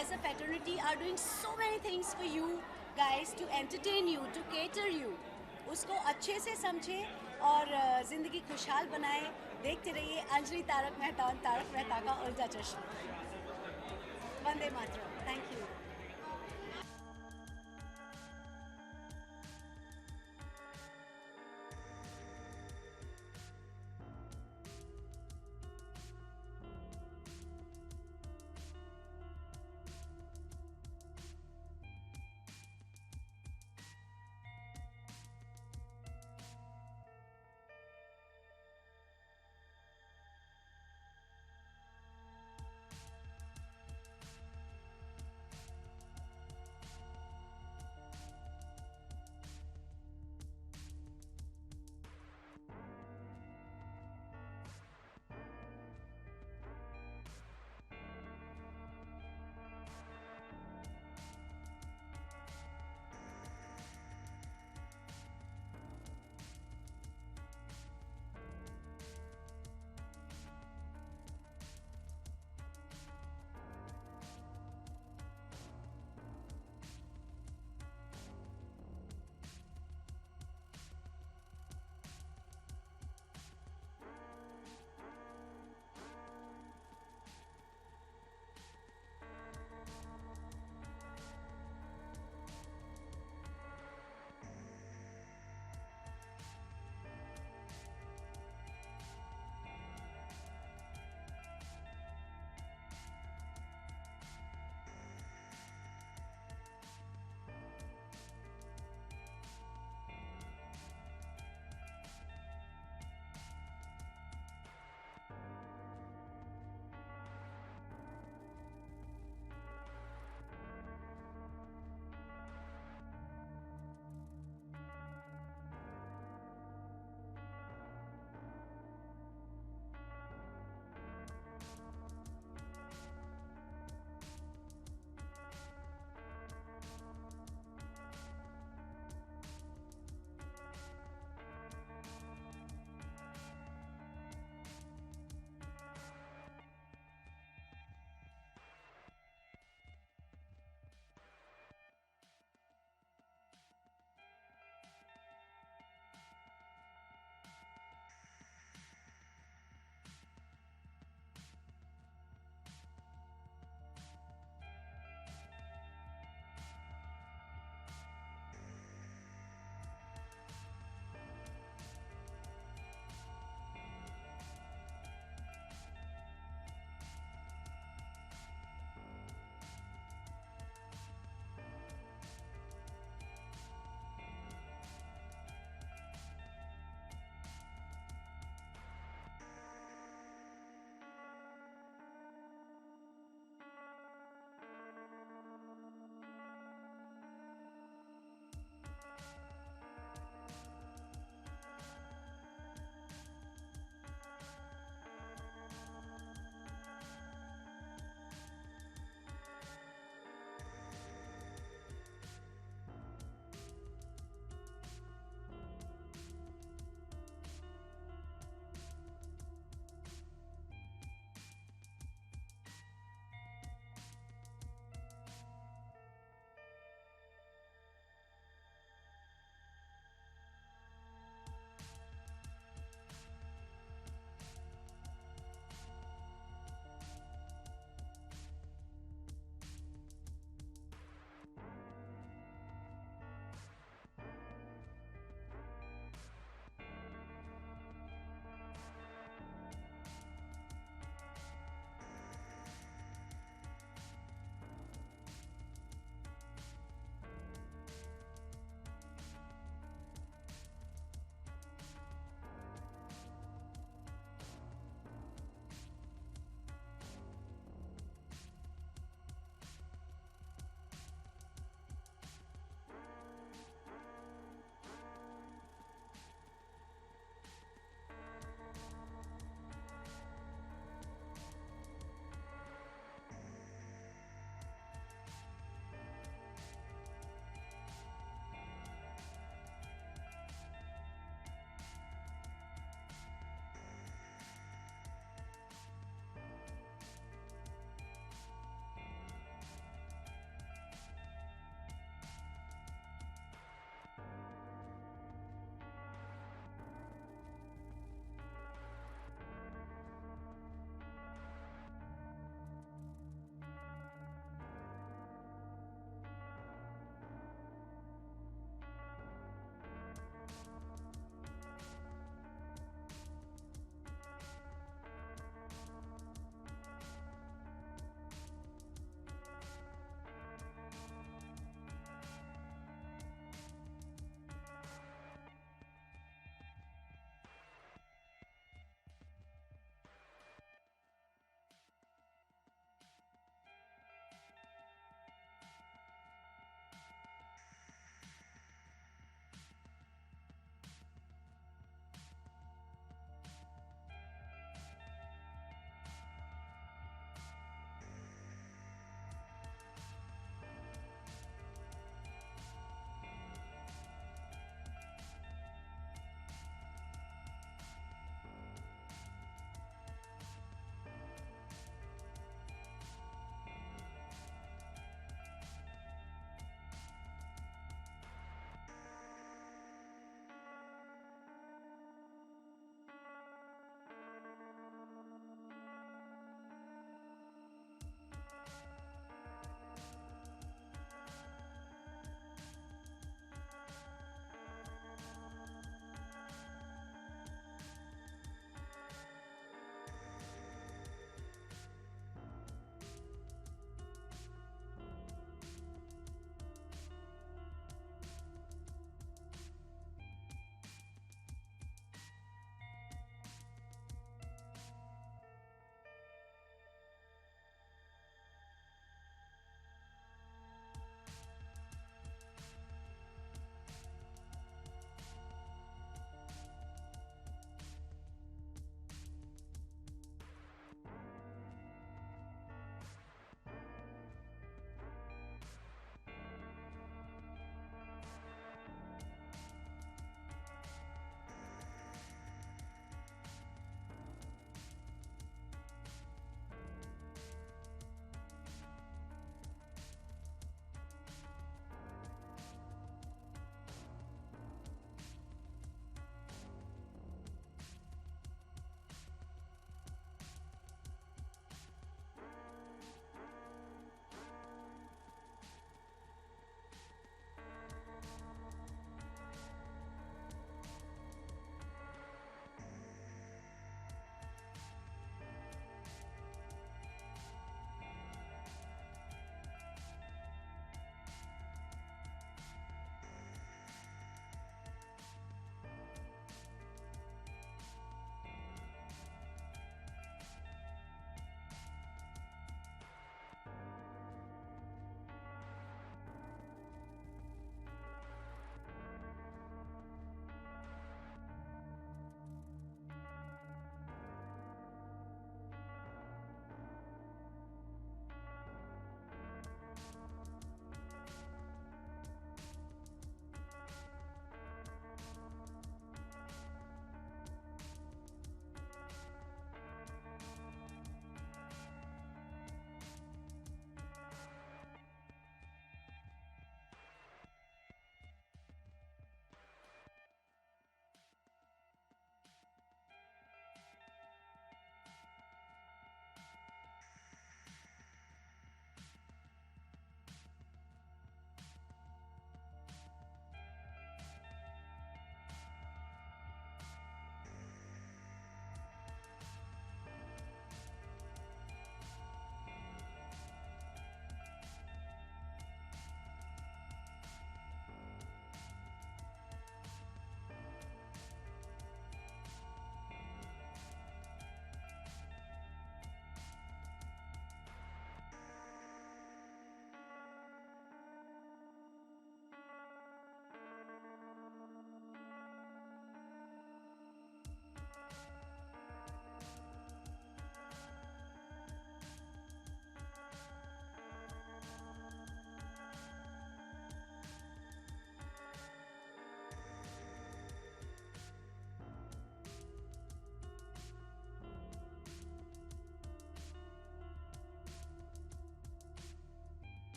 as a fraternity are doing so many things for you guys, to entertain you, to cater you. उसको अच्छे से समझें और ज़िंदगी खुशहाल बनाएं. देखते रहिए अंजलि तारक मेहता का उल्टा चश्मा. वंदे मातरम. Thank you.